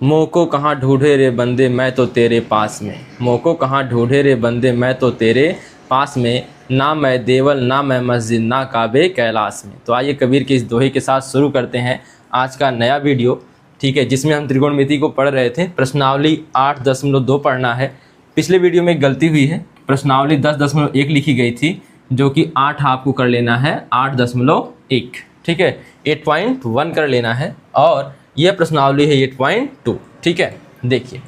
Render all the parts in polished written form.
मोको कहाँ ढूंढे रे बंदे मैं तो तेरे पास में, मोको कहाँ ढूंढे रे बंदे मैं तो तेरे पास में, ना मैं देवल ना मैं मस्जिद ना काबे कैलाश में। तो आइए कबीर के इस दोहे के साथ शुरू करते हैं आज का नया वीडियो, ठीक है, जिसमें हम त्रिकोणमिति को पढ़ रहे थे। प्रश्नावली 8.2 पढ़ना है। पिछले वीडियो में एक गलती हुई है, प्रश्नावली 10.1 लिखी गई थी, जो कि 8 आपको कर लेना है 8.1, ठीक है, 8.1 कर लेना है, और यह प्रश्नावली है 8.2, ठीक है। देखिए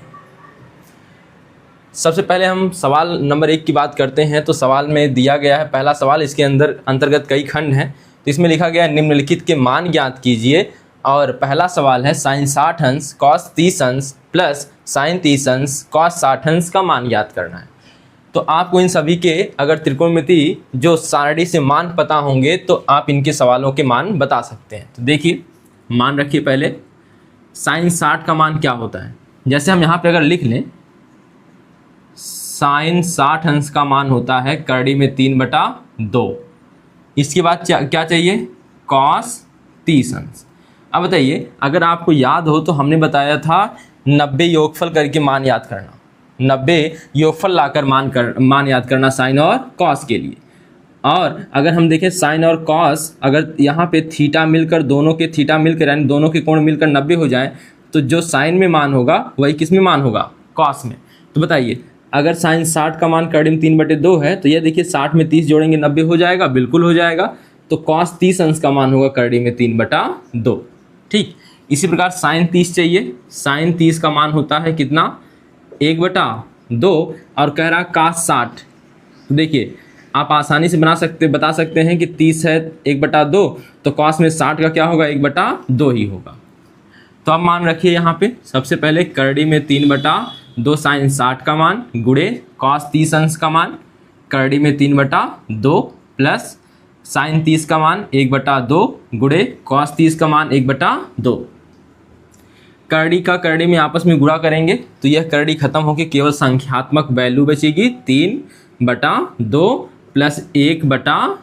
सबसे पहले हम सवाल नंबर 1 की बात करते हैं। तो सवाल में दिया गया है पहला सवाल, इसके अंतर्गत कई खंड हैं। तो इसमें लिखा गया है निम्नलिखित के मान ज्ञात कीजिए, और पहला सवाल है sin 60 अंश cos 30 अंश प्लस sin 30 अंश cos 60 अंश का मान ज्ञात करना है। तो आपको इन सभी के अगर त्रिकोणमिति जो सारणी से मान पता होंगे तो आप इनके सवालों के मान बता सकते हैं। तो देखिए मान रखिए, पहले sin 60 का मान क्या होता है। जैसे हम यहाँ पे अगर लिख लें, sin 60 अंश का मान होता है करड़ी में 3/2। इसके बाद क्या चाहिए, cos 30 अंश। अब बताइए, अगर आपको याद हो तो हमने बताया था 90 योगफल करके मान याद करना, 90 योगफल लाकर मान याद करना साइन और कॉस के लिए। और अगर हम देखें साइन और कॉस, अगर यहाँ पे थीटा मिलकर, दोनों के थीटा मिलकर यानी दोनों के कोण मिलकर 90 हो जाए, तो जो साइन में मान होगा वही किस में मान होगा, कॉस में। तो बताइए, अगर साइन 60 का मान करड़ी में 3/2 है, तो यह देखिए 60 में 30 जोड़ेंगे 90 हो जाएगा, बिल्कुल हो जाएगा। तो कॉस 30 अंश का मान होगा करड़ी में 3/2, ठीक। इसी प्रकार साइन 30 चाहिए, साइन 30 का मान होता है कितना, 1/2, और कह रहा cos 60। तो देखिए आप आसानी से बता सकते हैं कि 30 है 1/2, तो cos में 60 का क्या होगा, 1/2 ही होगा। तो अब मान रखिए यहाँ पे, सबसे पहले करड़ी में 3/2 साइन 60 का मान गुणे cos 30 अंश का मान करड़ी में 3/2 प्लस साइन 30 का मान 1/2 गुणे cos 30 का मान 1/2। करड़ी का करड़ी में आपस में गुणा करेंगे तो यह करड़ी खत्म होकर केवल संख्यात्मक वैल्यू बचेगी, 3/2 प्लस 1/4।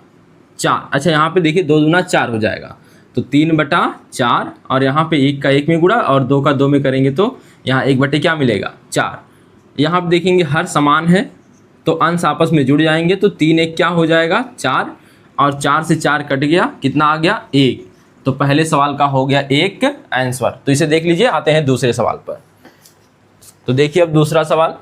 अच्छा यहाँ पे देखिए 2 दूना 4 हो जाएगा, तो 3/4, और यहाँ पे 1 का 1 में गुणा और 2 का 2 में करेंगे तो यहाँ 1 क्या मिलेगा, 4। यहाँ पे देखेंगे हर समान है तो अंश आपस में जुड़ जाएंगे, तो 3 1 क्या हो जाएगा, 4, और 4 से 4 कट गया, कितना आ गया, 1। तो पहले सवाल का हो गया 1 आंसर। तो इसे देख लीजिए, आते हैं दूसरे सवाल पर। तो देखिए अब दूसरा सवाल,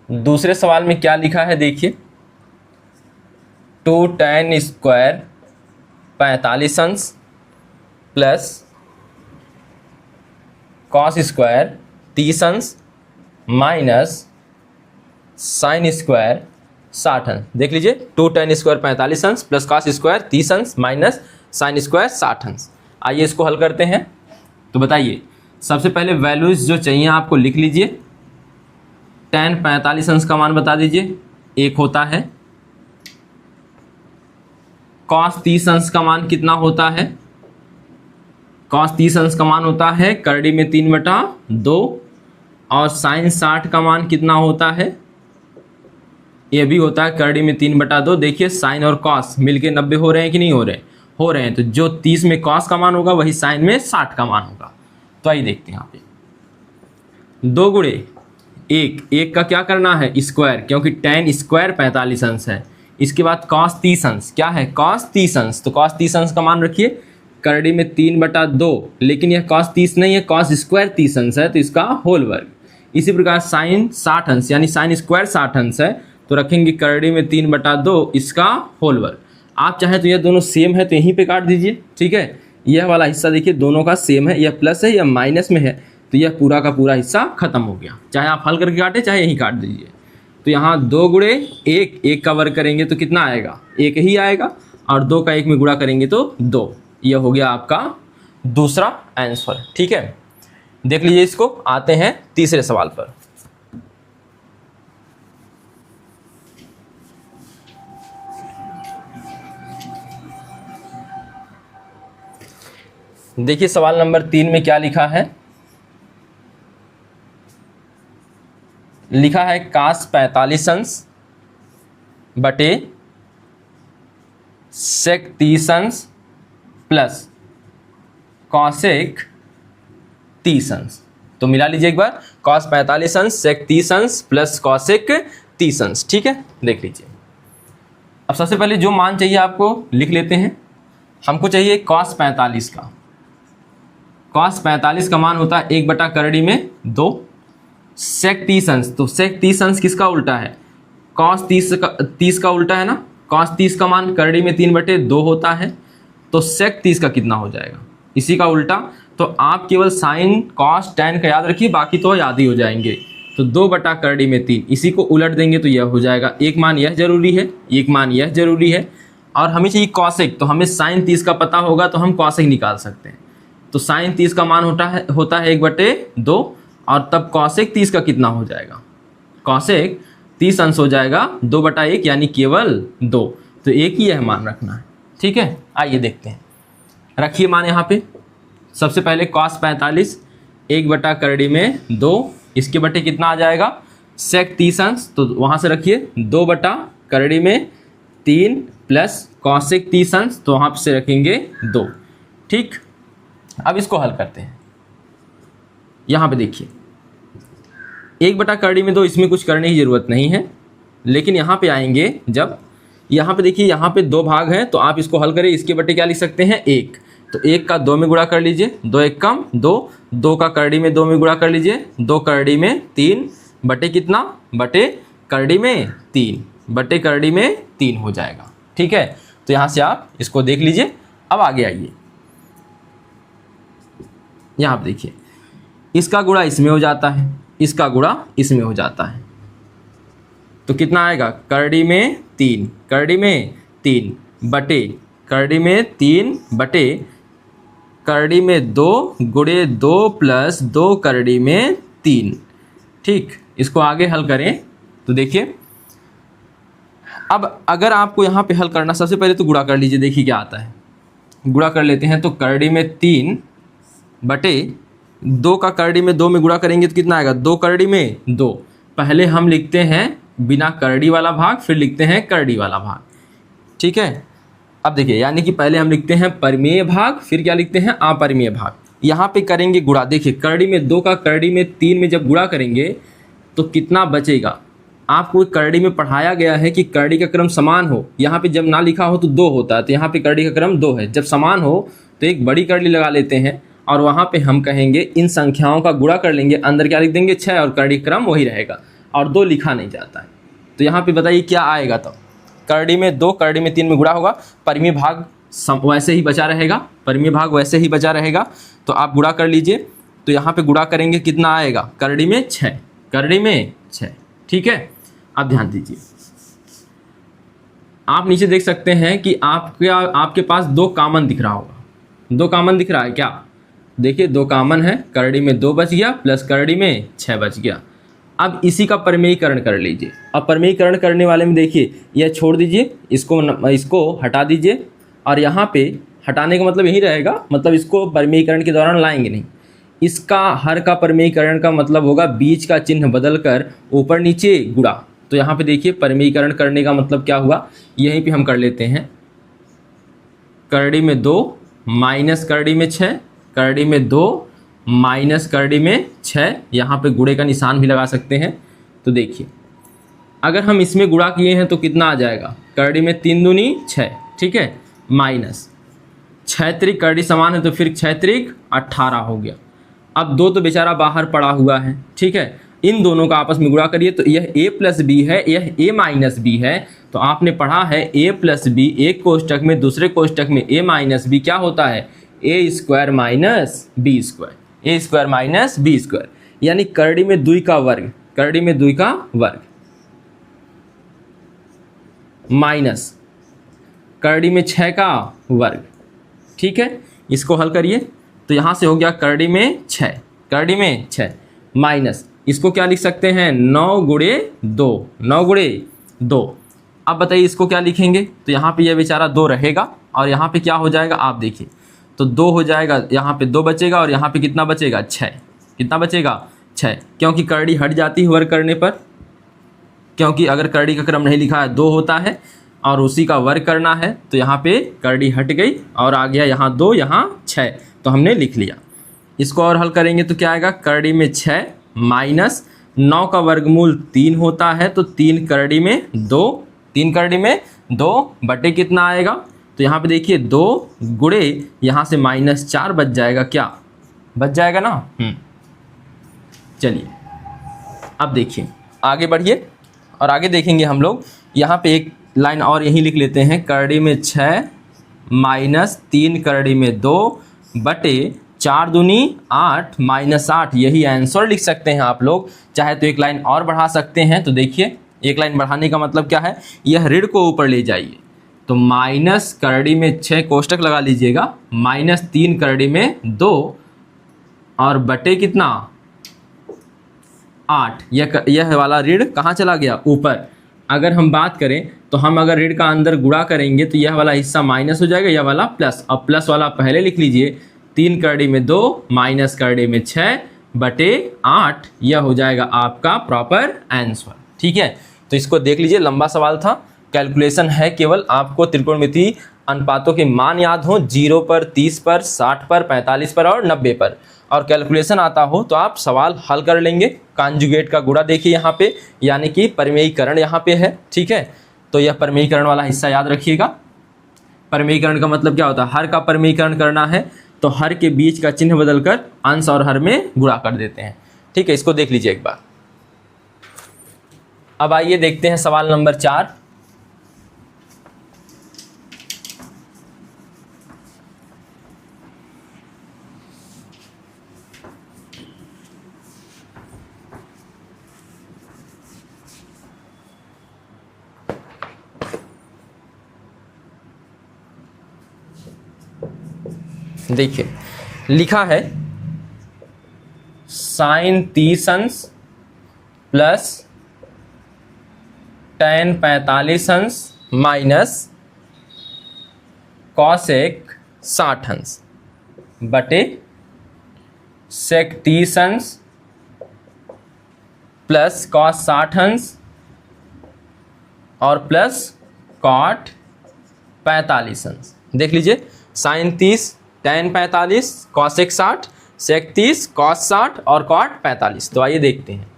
दूसरे सवाल में क्या लिखा है देखिए, 2 tan स्क्वायर 45 अंश प्लस cos स्क्वायर 30 अंश माइनस साइन स्क्वायर 60 अंश। देख लीजिए, 2 tan स्क्वायर 45 अंश प्लस cos स्क्वायर 30 अंश माइनस साइन स्क्वायर 60 अंश। आइए इसको हल करते हैं। तो बताइए, सबसे पहले वैल्यूज जो चाहिए आपको लिख लीजिए। tan 45 अंश का मान बता दीजिए, 1 होता है। cos 30 अंश का मान कितना होता है, cos 30 अंश का मान होता है करड़ी में 3/2, और साइन 60 का मान कितना होता है, ये भी होता है करड़ी में 3/2। देखिए साइन और कॉस मिलके 90 हो रहे हैं कि नहीं हो रहे, हो रहे हैं। तो जो 30 में कॉस का मान होगा वही साइन में 60 का मान होगा। तो आइए देखते हैं यहाँ पे, 2 गुणे 1 का क्या करना है, स्क्वायर, क्योंकि tan स्क्वायर 45 अंश है। इसके बाद cos 30 अंश, क्या है, cos 30 अंश। तो cos 30 अंश का मान रखिए करड़ी में 3/2, लेकिन यह cos 30 नहीं है, cos स्क्वायर 30 अंश है, तो इसका होल वर्ग। इसी प्रकार साइन 60 अंश यानी साइन स्क्वायर 60 अंश है, तो रखेंगे करड़ी में 3/2 इसका होल वर्ग। आप चाहें तो यह दोनों सेम है तो यहीं पे काट दीजिए, ठीक है। यह वाला हिस्सा देखिए दोनों का सेम है, यह प्लस है यह माइनस में है, तो यह पूरा का पूरा हिस्सा खत्म हो गया। चाहे आप हल करके काटें चाहे यहीं काट दीजिए। तो यहाँ 2 गुणे 1 का वर्ग करेंगे तो कितना आएगा, 1 ही आएगा, और 2 का 1 में गुणा करेंगे तो 2। यह हो गया आपका दूसरा आंसर, ठीक है। देख लीजिए इसको, आते हैं तीसरे सवाल पर। देखिए सवाल नंबर 3 में क्या लिखा है, लिखा है cos 45 अंश बटे सेक 30 अंश प्लस कॉसेक 30 अंश। तो मिला लीजिए एक बार, कॉस 45 अंश सेक 30 अंश प्लस कॉसेक 30 अंश। ठीक है, देख लीजिए। अब सबसे पहले जो मान चाहिए आपको लिख लेते हैं। हमको चाहिए कॉस 45 का। कॉस 45 का मान होता है 1 बटा करड़ी में 2 सेक 30 अंश। तो सेक 30 अंश किसका उल्टा है? कॉस 30 का उल्टा है ना। कॉस 30 का मान करड़ी में 3 बटे 2 होता है। तो सेक 30 का कितना हो जाएगा? इसी का उल्टा। तो आप केवल साइन कॉस टैन का याद रखिए, बाकी तो याद ही हो जाएंगे। तो 2 बटा करड़ी में 3, इसी को उलट देंगे तो यह हो जाएगा। एक मान यह जरूरी है, एक मान यह जरूरी है, और हमें चाहिए कॉसेक। तो हमें साइन 30 का पता होगा तो हम कॉसेक निकाल सकते हैं। तो साइन 30 का मान होता है 1 बटे 2, और तब कॉसेक 30 का कितना हो जाएगा? कॉसेक 30 अंश हो जाएगा 2 बटा 1 यानी केवल 2। तो एक ही यह मान रखना है। ठीक है, आइए देखते हैं। रखिए मान यहाँ पे। सबसे पहले कॉस 45 1 बटा करड़ी में 2, इसके बटे कितना आ जाएगा? सेक 30 अंश। तो वहाँ से रखिए 2 बटा करड़ी में 3 प्लस कॉसेक 30 अंश, तो वहाँ से रखेंगे 2। ठीक, अब इसको हल करते हैं। यहाँ पे देखिए 1 बटा करड़ी में 2, इसमें कुछ करने की ज़रूरत नहीं है। लेकिन यहाँ पे आएंगे जब, यहाँ पे देखिए यहाँ पे 2 भाग हैं, तो आप इसको हल करें। इसके बटे क्या लिख सकते हैं? 1। तो 1 का 2 में गुणा कर लीजिए, 2 1 कम 2, 2 का करड़ी में 2 में गुणा कर लीजिए, 2 करड़ी में 3 बटे कितना? बटे करड़ी में 3 बटे करड़ी में 3 हो जाएगा। ठीक है, तो यहाँ से आप इसको देख लीजिए। अब आगे आइए, यहाँ पे देखिए इसका गुणा इसमें हो जाता है, इसका गुणा इसमें हो जाता है। तो कितना आएगा? करड़ी में 3, करड़ी में 3 बटे करड़ी में 3 बटे करड़ी में 2 गुणे 2 प्लस 2 करड़ी में 3। ठीक, इसको आगे हल करें तो देखिए, अब अगर आपको यहाँ पे हल करना, सबसे पहले तो गुणा कर लीजिए, देखिए क्या आता है। गुणा कर लेते हैं। तो करड़ी में 3 बटे 2 का करड़ी में 2 में गुणा करेंगे तो कितना आएगा? 2 करड़ी में 2। पहले हम लिखते हैं बिना करड़ी वाला भाग, फिर लिखते हैं करड़ी वाला भाग। ठीक है, अब देखिए, यानी कि पहले हम लिखते हैं परिमेय भाग, फिर क्या लिखते हैं? अपरिमेय भाग। यहाँ पे करेंगे गुणा। देखिए करड़ी में 2 का करड़ी में 3 में जब गुणा करेंगे तो कितना बचेगा? आपको करड़ी में पढ़ाया गया है कि करड़ी का क्रम समान हो। यहाँ पे जब ना लिखा हो तो 2 होता है, तो यहाँ पे करड़ी का क्रम 2 है। जब समान हो तो एक बड़ी करड़ी लगा लेते हैं, और वहाँ पे हम कहेंगे इन संख्याओं का गुणा कर लेंगे, अंदर क्या लिख देंगे? 6, और करड़ी क्रम वही रहेगा, और 2 लिखा नहीं जाता है। तो यहाँ पे बताइए क्या आएगा? तो करड़ी में 2 करड़ी में 3 में गुणा होगा, परिमेय भाग वैसे ही बचा रहेगा, परिमेय भाग वैसे ही बचा रहेगा। तो आप गुणा कर लीजिए। तो यहाँ पे गुणा करेंगे कितना आएगा? करड़ी में 6, करड़ी में 6। ठीक है, अब ध्यान दीजिए, आप नीचे देख सकते हैं कि आपके पास 2 कॉमन दिख रहा होगा। 2 कॉमन दिख रहा है क्या? देखिए 2 कॉमन है, करड़ी में 2 बच गया प्लस करड़ी में 6 बच गया। अब इसी का परिमेयीकरण कर लीजिए। अब परिमेयीकरण करने वाले में देखिए, यह छोड़ दीजिए, इसको हटा दीजिए, और यहाँ पे हटाने का मतलब यही रहेगा, मतलब इसको परिमेयीकरण के दौरान लाएंगे नहीं। इसका हर का परिमेयीकरण का मतलब होगा बीच का चिन्ह बदलकर ऊपर नीचे गुणा। तो यहाँ पे देखिए परिमेयीकरण करने का मतलब क्या हुआ, यहीं पे हम कर लेते हैं। करड़ी में 2 माइनस करड़ी में 6, करड़ी में 2 माइनस करड़ी में 6, यहाँ पे गुणे का निशान भी लगा सकते हैं। तो देखिए अगर हम इसमें गुणा किए हैं तो कितना आ जाएगा? करड़ी में 3 दूनी 6, ठीक है, माइनस 6 त्रिक करड़ी समान है तो फिर 6 त्रिक 18 हो गया। अब 2 तो बेचारा बाहर पड़ा हुआ है, ठीक है, इन दोनों का आपस में गुणा करिए तो यह a प्लस बी है, यह a माइनस बी है। तो आपने पढ़ा है a प्लस बी, एक कोष्टक में दूसरे कोष्टक में a माइनस बी क्या होता है? a square minus B square, a square minus B square, यानी करड़ी में 2 का वर्ग, करड़ी में 2 का वर्ग माइनस करड़ी में 6 का वर्ग। ठीक है, इसको हल करिए तो यहाँ से हो गया करड़ी में 6, करड़ी में 6 माइनस, इसको क्या लिख सकते हैं? 9 गुणे 2, 9 गुणे 2। अब बताइए इसको क्या लिखेंगे? तो यहाँ पे यह बेचारा 2 रहेगा और यहाँ पे क्या हो जाएगा आप देखिए, तो 2 हो जाएगा, यहाँ पे 2 बचेगा और यहाँ पे कितना बचेगा? 6। कितना बचेगा? 6, क्योंकि करड़ी हट जाती है वर्ग करने पर। क्योंकि अगर करड़ी का क्रम नहीं लिखा है 2 होता है और उसी का वर्ग करना है, तो यहाँ पे करड़ी हट गई और आ गया यहाँ 2, यहाँ 6, तो हमने लिख लिया। इसको और हल करेंगे तो क्या आएगा, करड़ी में 6 माइनस 9 का वर्गमूल 3 होता है, तो 3 करड़ी में 2, 3 करड़ी में 2 बटे कितना आएगा, तो यहाँ पे देखिए 2 गुणे यहाँ से -4 बच जाएगा, क्या बच जाएगा ना। चलिए अब देखिए आगे बढ़िए और आगे देखेंगे हम लोग। यहाँ पे एक लाइन और यही लिख लेते हैं, करड़ी में 6 माइनस 3 करड़ी में 2 बटे 4 दूनी 8 माइनस 8, यही आंसर लिख सकते हैं आप लोग। चाहे तो एक लाइन और बढ़ा सकते हैं, तो देखिए एक लाइन बढ़ाने का मतलब क्या है, यह ऋण को ऊपर ले जाइए, तो माइनस करड़ी में 6 कोष्टक लगा लीजिएगा, माइनस 3 करड़ी में 2 और बटे कितना 8, यह वाला ऋण कहाँ चला गया, ऊपर। अगर हम बात करें तो हम अगर ऋण का अंदर गुणा करेंगे तो यह वाला हिस्सा माइनस हो जाएगा, यह वाला प्लस। अब प्लस वाला पहले लिख लीजिए, 3 करड़ी में 2 माइनस करड़ी में 6 बटे 8, यह हो जाएगा आपका प्रॉपर आंसर। ठीक है, तो इसको देख लीजिए, लंबा सवाल था, कैलकुलेशन है, केवल आपको त्रिकोणमितीय अनुपातों के मान याद हो, 0 पर, 30 पर, 60 पर, 45 पर और 90 पर, और कैलकुलेशन आता हो तो आप सवाल हल कर लेंगे। कॉन्जुगेट का गुणा देखिए यहाँ पे, यानी कि परिमेयीकरण यहाँ पे है। ठीक है, तो यह परिमेयीकरण वाला हिस्सा याद रखिएगा। परिमेयीकरण का मतलब क्या होता है, हर का परिमेयीकरण करना है तो हर के बीच का चिन्ह बदलकर अंश और हर में गुणा कर देते हैं। ठीक है, इसको देख लीजिए एक बार। अब आइए देखते हैं सवाल नंबर 4। देखिए लिखा है sin 30 अंश प्लस tan 45 अंश माइनस cosec 60 अंश बटे sec 30 अंश प्लस cos 60 अंश और प्लस cot 45 अंश। देख लीजिए, sin 30 tan 45 cosec 60 sec 30 cos 60 और cot 45। तो आइए देखते हैं।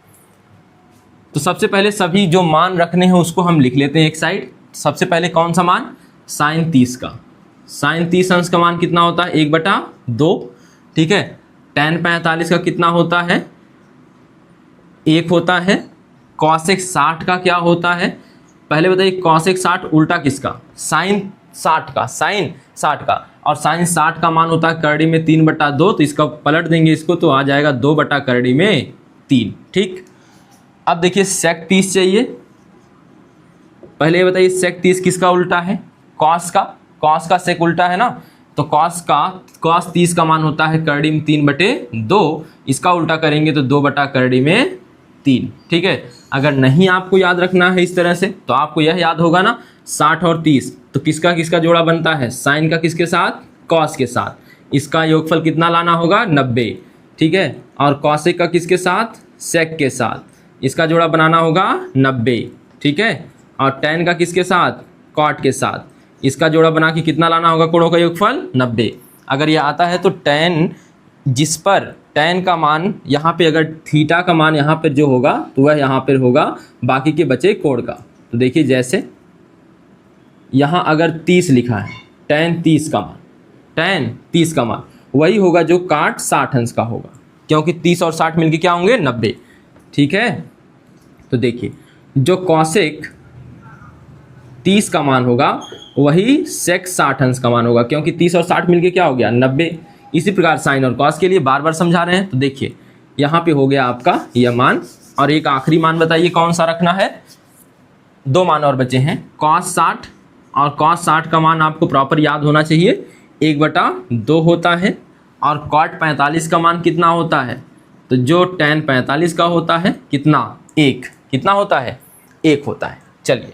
तो सबसे पहले सभी जो मान रखने हैं उसको हम लिख लेते हैं एक साइड। सबसे पहले कौन सा मान, sin 30 का, sin 30 अंश का मान कितना होता है, 1/2। ठीक है, tan 45 का कितना होता है, 1 होता है। cosec 60 का क्या होता है, पहले बताइए, cosec 60 उल्टा किसका, sin 60 का, sin 60 का, और sin 60 का मान होता है करड़ी में 3/2, तो इसका पलट देंगे इसको तो आ जाएगा 2 करड़ी में 3। ठीक, अब देखिए sec 30 चाहिए। पहले ये बताइए sec 30 किसका उल्टा है, cos का, cos का sec उल्टा है ना, तो cos 30 का मान होता है करड़ी में 3/2, इसका उल्टा करेंगे तो 2 करड़ी में 3। ठीक है, अगर नहीं आपको याद रखना है इस तरह से तो आपको यह याद होगा ना, 60 और 30 तो किसका किसका जोड़ा बनता है, साइन का किसके साथ, कॉस के साथ, इसका योगफल कितना लाना होगा, 90। ठीक है, और कॉसेक का किसके साथ, सेक के साथ, इसका जोड़ा बनाना होगा 90। ठीक है, और टेन का किसके साथ, कॉट के साथ, इसका जोड़ा बना के कितना लाना होगा, कोणों का योगफल 90। अगर यह आता है तो टेन, जिस पर टेन का मान यहाँ पे, अगर थीटा का मान यहाँ पर जो होगा तो वह यहाँ पर होगा बाकी के बचे कोण का। तो देखिए जैसे यहाँ अगर 30 लिखा है, tan 30 का मान, tan 30 का मान वही होगा जो काट 60 अंश का होगा, क्योंकि 30 और 60 मिलके क्या होंगे, 90। ठीक है, तो देखिए जो कॉसेक 30 का मान होगा वही सेक 60 अंश का मान होगा, क्योंकि 30 और 60 मिलके क्या हो गया, 90। इसी प्रकार साइन और कॉस के लिए बार बार समझा रहे हैं। तो देखिए यहाँ पे हो गया आपका यह मान, और एक आखिरी मान बताइए कौन सा रखना है, 2 मान और बचे हैं, cos 60 और cos 60 का मान आपको प्रॉपर याद होना चाहिए, 1/2 होता है, और cot 45 का मान कितना होता है, तो जो tan 45 का होता है कितना, 1, कितना होता है, 1 होता है। चलिए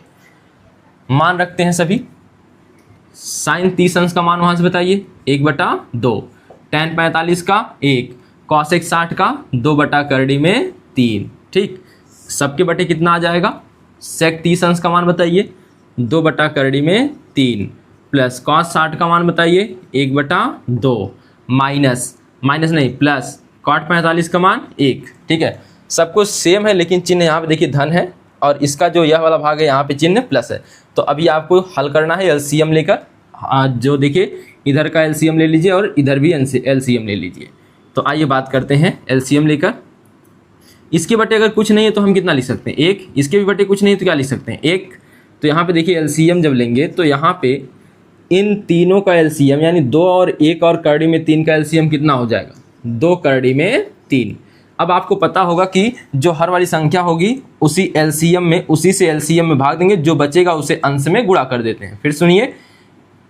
मान रखते हैं सभी, sin 30 अंश का मान वहाँ से बताइए, 1/2, tan 45 का 1, cosec 60 का 2 करड़ी में 3। ठीक, सबके बटे कितना आ जाएगा, सेक 30 अंश का मान बताइए 2/3 प्लस कॉस 60 का मान बताइए 1/2 माइनस नहीं प्लस कॉट 45 का मान 1। ठीक है, सब कुछ सेम है लेकिन चिन्ह यहाँ पे देखिए धन है और इसका जो यह वाला भाग है यहाँ पे चिन्ह प्लस है। तो अभी आपको हल करना है एलसीएम लेकर। जो देखिए इधर का एलसीएम ले लीजिए और इधर भी एलसीएम ले लीजिए। तो आइए बात करते हैं एलसीएम लेकर। इसके बटे अगर कुछ नहीं है तो हम कितना लिख सकते हैं 1। इसके भी बटे कुछ नहीं है तो क्या लिख सकते हैं 1। तो यहाँ पे देखिए एलसीएम जब लेंगे तो यहाँ पे इन तीनों का एलसीएम यानी 2 और 1 और करड़ी में 3 का एलसीएम कितना हो जाएगा 2 करड़ी में 3। अब आपको पता होगा कि जो हर वाली संख्या होगी उसी से एलसीएम में भाग देंगे, जो बचेगा उसे अंश में गुणा कर देते हैं। फिर सुनिए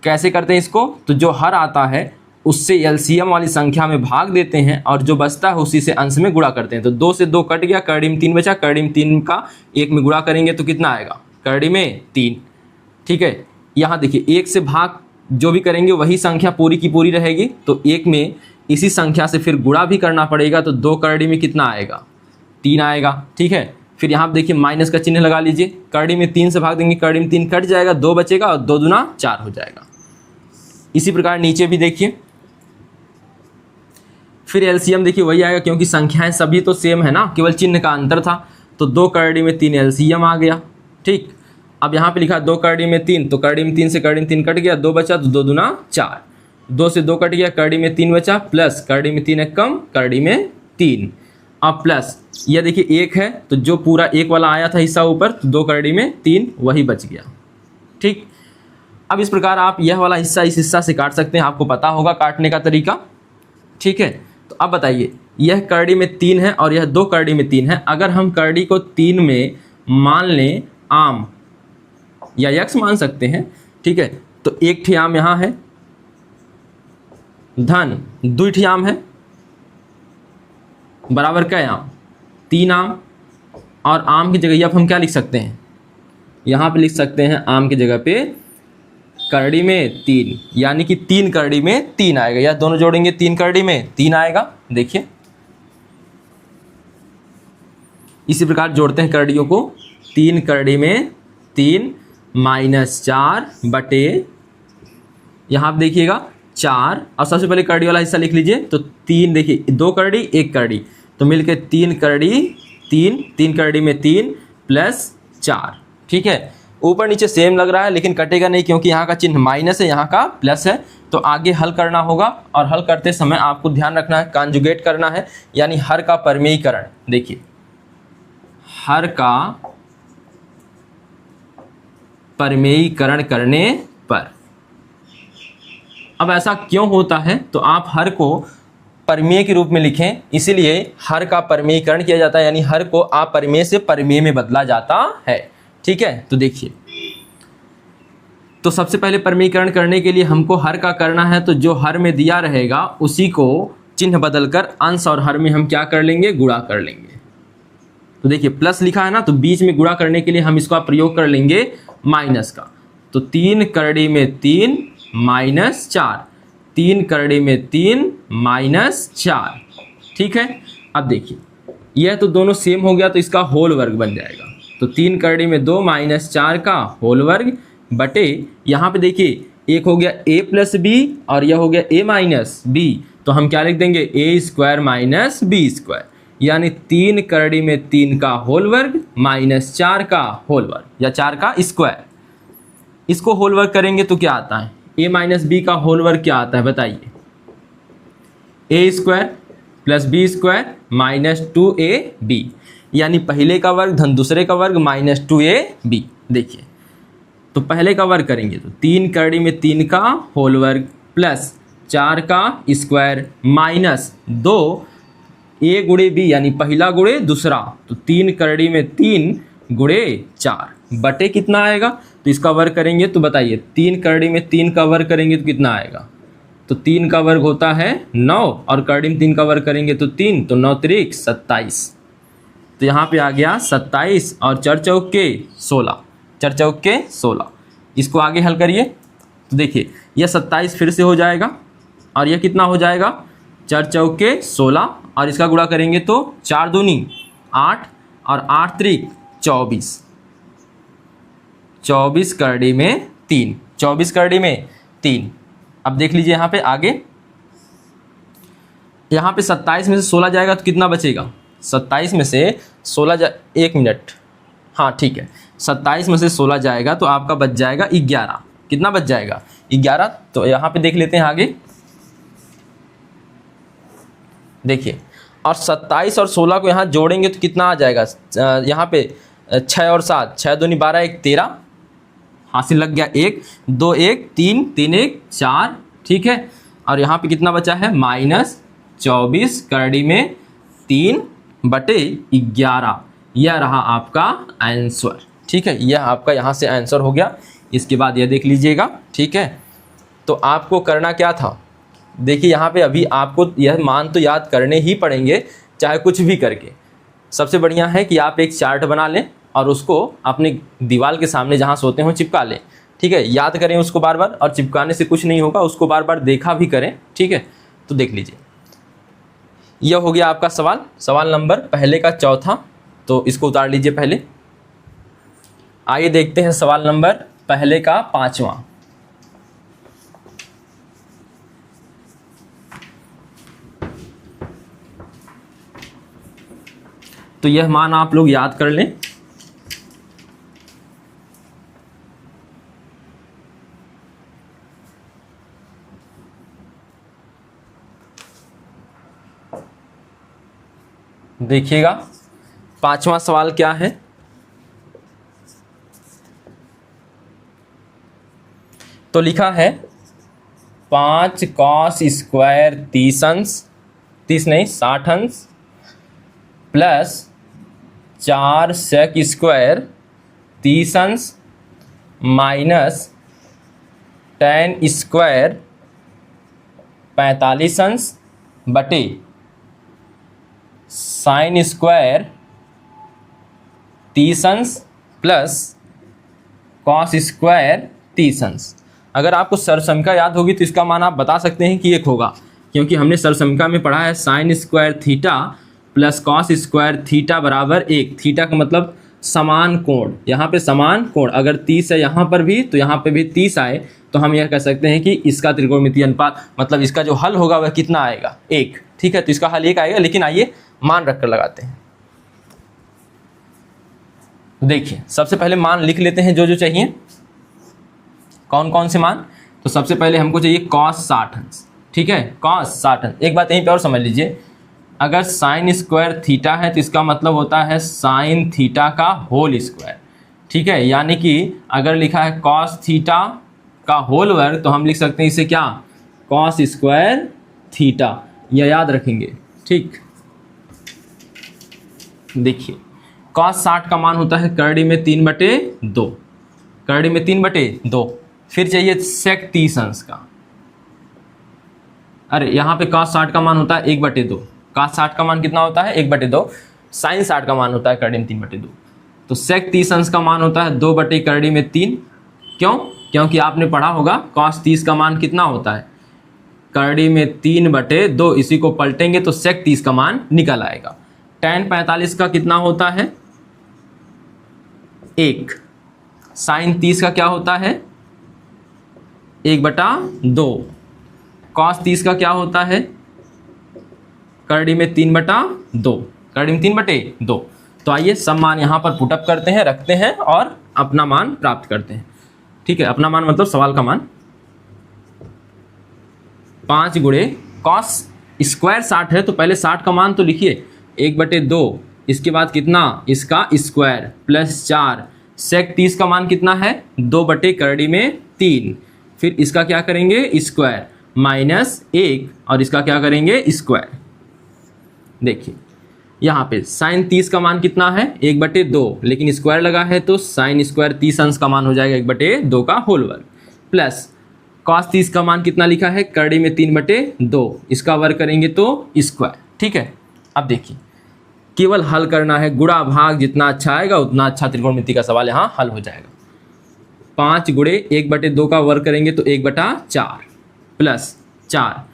कैसे करते हैं इसको। तो जो हर आता है उससे एलसीएम वाली संख्या में भाग देते हैं और जो बचता है उसी से अंश में गुणा करते हैं। तो 2 से 2 कट गया, करड़ी में 3 बचा, करड़ी में 3 का 1 में गुणा करेंगे तो कितना आएगा करड़ी में 3। ठीक है, यहाँ देखिए 1 से भाग जो भी करेंगे वही संख्या पूरी की पूरी रहेगी। तो 1 में इसी संख्या से फिर गुणा भी करना पड़ेगा। तो 2 करड़ी में कितना आएगा 3 आएगा। ठीक है, फिर यहाँ पे देखिए माइनस का चिन्ह लगा लीजिए। करड़ी में 3 से भाग देंगे, करड़ी में 3 कट जाएगा, 2 बचेगा और 2 दूना 4 हो जाएगा। इसी प्रकार नीचे भी देखिए फिर एलसीएम देखिए वही आएगा क्योंकि संख्याएं सभी तो सेम है ना, केवल चिन्ह का अंतर था। तो 2 करड़ी में 3 एलसीएम आ गया। ठीक, अब यहाँ पे लिखा 2 करड़ी में 3, तो करड़ी में 3 से करड़ी में 3 कट गया, 2 बचा तो 2 दूना 4, 2 से 2 कट गया, करड़ी में 3 बचा, प्लस करड़ी में 3 एक कम, करड़ी में 3। अब प्लस यह देखिए 1 है तो जो पूरा 1 वाला आया था हिस्सा ऊपर, तो 2 करड़ी में 3 वही बच गया। ठीक, अब इस प्रकार आप यह वाला हिस्सा इस हिस्सा से काट सकते हैं, आपको पता होगा काटने का तरीका। ठीक है, तो अब बताइए यह करड़ी में 3 है और यह 2 करड़ी में 3 है। अगर हम करड़ी को 3 में मान लें आम या यक्स मान सकते हैं। ठीक है, तो 1 ठी आम यहाँ है, धन 2 ठी आम है, बराबर क्या आम 3 आम। और आम की जगह अब हम क्या लिख सकते हैं, यहाँ पे लिख सकते हैं आम की जगह पे करड़ी में 3, यानी कि 3 करड़ी में 3 आएगा। या दोनों जोड़ेंगे 3 करड़ी में 3 आएगा। देखिए इसी प्रकार जोड़ते हैं करड़ियों को। 3 करड़ी में 3 माइनस 4 बटे, यहाँ आप देखिएगा 4, और सबसे पहले करड़ी वाला हिस्सा लिख लीजिए। तो 3 देखिए 2 करड़ी 1 करड़ी, तो मिलके 3 करड़ी 3 करड़ी में 3 प्लस 4। ठीक है, ऊपर नीचे सेम लग रहा है लेकिन कटेगा नहीं क्योंकि यहाँ का चिन्ह माइनस है, यहाँ का प्लस है। तो आगे हल करना होगा और हल करते समय आपको ध्यान रखना है कॉन्जुगेट करना है, यानी हर का परमेयीकरण। देखिए हर का परमेयीकरण करने पर, अब ऐसा क्यों होता है, तो आप हर को परमेय के रूप में लिखें, इसीलिए हर का परमेयीकरण किया जाता है, यानी हर को अपरिमेय से परमेय में बदला जाता है। ठीक है, तो देखिए तो सबसे पहले परमेयीकरण करने के लिए हमको हर का करना है। तो जो हर में दिया रहेगा उसी को चिन्ह बदलकर अंश और हर में हम क्या कर लेंगे गुणा कर लेंगे। तो देखिए प्लस लिखा है ना, तो बीच में गुणा करने के लिए हम इसका प्रयोग कर लेंगे माइनस का। तो 3 करड़ी में 3 माइनस 4, 3 करड़ी में 3 माइनस 4। ठीक है, अब देखिए यह तो दोनों सेम हो गया तो इसका होल वर्ग बन जाएगा। तो 3 करड़ी में 2 माइनस 4 का होल वर्ग बटे, यहाँ पे देखिए एक हो गया a प्लस बी और यह हो गया a माइनस बी। तो हम क्या लिख देंगे a square minus B square, यानी 3 करड़ी में 3 का होल वर्ग माइनस 4 का होल वर्ग या 4 का स्क्वायर। इसको होल वर्ग करेंगे तो क्या आता है, a माइनस बी का होल वर्ग क्या आता है बताइए, a square plus B square minus 2ab, यानी पहले का वर्ग धन दूसरे का वर्ग माइनस 2ab। देखिए तो पहले का वर्ग करेंगे तो 3 करड़ी में 3 का होल वर्ग प्लस 4 का स्क्वायर माइनस 2 a गुणे b, यानी पहला गुणे दूसरा, तो 3 करड़ी में 3 गुणे 4 बटे कितना आएगा, तो इसका वर्ग करेंगे तो बताइए 3 करड़ी में 3 का वर्ग करेंगे तो कितना आएगा, तो 3 का वर्ग होता है 9 और करड़ी में 3 का वर्ग करेंगे तो 3, तो 9 त्रिक 27। तो यहाँ पे आ गया 27 और 4 चौके 16, 4 चौके 16। इसको आगे हल करिए तो देखिए यह 27 फिर से हो जाएगा और यह कितना हो जाएगा 4 चौके 16, और इसका गुणा करेंगे तो 4 दूनी 8 और 8 त्रिक 24। 24 करड़ी में 3, 24 करड़ी में 3। अब देख लीजिए यहाँ पे आगे, यहाँ पे 27 में से 16 जाएगा तो कितना बचेगा? 27 में से 16 1 मिनट, हाँ ठीक है, 27 में से 16 जाएगा तो आपका बच जाएगा 11। कितना बच जाएगा? 11। तो यहाँ पे देख लेते हैं आगे, देखिए, और 27 और 16 को यहाँ जोड़ेंगे तो कितना आ जाएगा? यहाँ पे 6 और 7, 6 दूनी 12, 1 13, हासिल लग गया 1, 2 1 3, 3 1 4, ठीक है। और यहाँ पे कितना बचा है? -24 करड़ी में 3/11। यह रहा आपका आंसर, ठीक है। यह आपका यहाँ से आंसर हो गया। इसके बाद यह देख लीजिएगा, ठीक है। तो आपको करना क्या था? देखिए यहाँ पे अभी आपको यह मान तो याद करने ही पड़ेंगे, चाहे कुछ भी करके। सबसे बढ़िया है कि आप एक चार्ट बना लें और उसको अपने दीवार के सामने जहाँ सोते हो चिपका लें, ठीक है। याद करें उसको बार बार, और चिपकाने से कुछ नहीं होगा, उसको बार बार देखा भी करें, ठीक है। तो देख लीजिए, यह हो गया आपका सवाल नंबर पहले का चौथा। तो इसको उतार लीजिए पहले। आइए देखते हैं सवाल नंबर पहले का पांचवा। तो यह मान आप लोग याद कर लें। देखिएगा पांचवा सवाल क्या है। तो लिखा है 5 cos स्क्वायर 30 अंश, 30 नहीं 60 अंश, प्लस 4 sec स्क्वायर 30 अंश, माइनस tan स्क्वायर 45 अंश बटे sin स्क्वायर 30 अंश प्लस cos स्क्वायर 30 अंश। अगर आपको सरसमिका याद होगी तो इसका मान आप बता सकते हैं कि 1 होगा, क्योंकि हमने सरसमिका में पढ़ा है sin square theta plus cos square theta बराबर 1। थीटा का मतलब समान कोण, यहाँ पे समान कोण, अगर 30 है यहाँ पर भी तो यहाँ पे भी 30 आए तो हम यह कह सकते हैं कि इसका त्रिकोणमितीय अनुपात, मतलब इसका जो हल होगा वह कितना आएगा? 1, ठीक है। तो इसका हल 1 आएगा, लेकिन आइए मान रखकर लगाते हैं। देखिए सबसे पहले मान लिख लेते हैं जो जो चाहिए। कौन कौन से मान? तो सबसे पहले हमको चाहिए cos 60 अंश, ठीक है, cos 60 अंश। एक बात यहीं पे और समझ लीजिए, अगर sin स्क्वायर थीटा है तो इसका मतलब होता है sin थीटा का होल स्क्वायर, ठीक है। यानी कि अगर लिखा है cos थीटा का होल वर्ग तो हम लिख सकते हैं इसे क्या? cos square theta. यह याद रखेंगे, ठीक। देखिए cos 60 का मान होता है करड़ी में 3/2, करड़ी में 3/2। फिर चाहिए sec 30 अंश का। अरे यहाँ पे cos 60 का मान होता है 1/2, cos 60 का मान कितना होता है? 1/2। sin 60 का मान होता है करड़ी में 3/2। तो sec 30 अंश का मान होता है 2/करड़ी में 3। क्यों? क्योंकि आपने पढ़ा होगा cos 30 का मान कितना होता है? करड़ी में 3/2। इसी को पलटेंगे तो sec 30 का मान निकल आएगा। tan 45 का कितना होता है? 1। sin 30 का क्या होता है? 1/2। cos 30 का क्या होता है? करड़ी में 3/2, करड़ी में 3/2। तो आइए सब मान यहाँ पर पुटअप करते हैं, रखते हैं और अपना मान प्राप्त करते हैं, ठीक है। अपना मान मतलब सवाल का मान। 5 गुणे cos स्क्वायर 60 है तो पहले 60 का मान तो लिखिए 1/2, इसके बाद कितना? इसका स्क्वायर प्लस 4 sec 30 का मान कितना है? 2/करड़ी में 3। फिर इसका क्या करेंगे? स्क्वायर माइनस 1, और इसका क्या करेंगे? स्क्वायर। देखिए यहाँ पे sin 30 का मान कितना है? 1/2, लेकिन स्क्वायर लगा है तो sin स्क्वायर 30 अंश का मान हो जाएगा 1/2 का होल वर्ग, प्लस cos 30 का मान कितना लिखा है? करड़ी में 3/2, इसका वर्ग करेंगे तो स्क्वायर, ठीक है। अब देखिए केवल हल करना है, गुणा भाग जितना अच्छा आएगा उतना अच्छा त्रिकोणमिति का सवाल यहाँ हल हो जाएगा। 5 गुणे 1/2 का वर्ग करेंगे तो 1/4 प्लस 4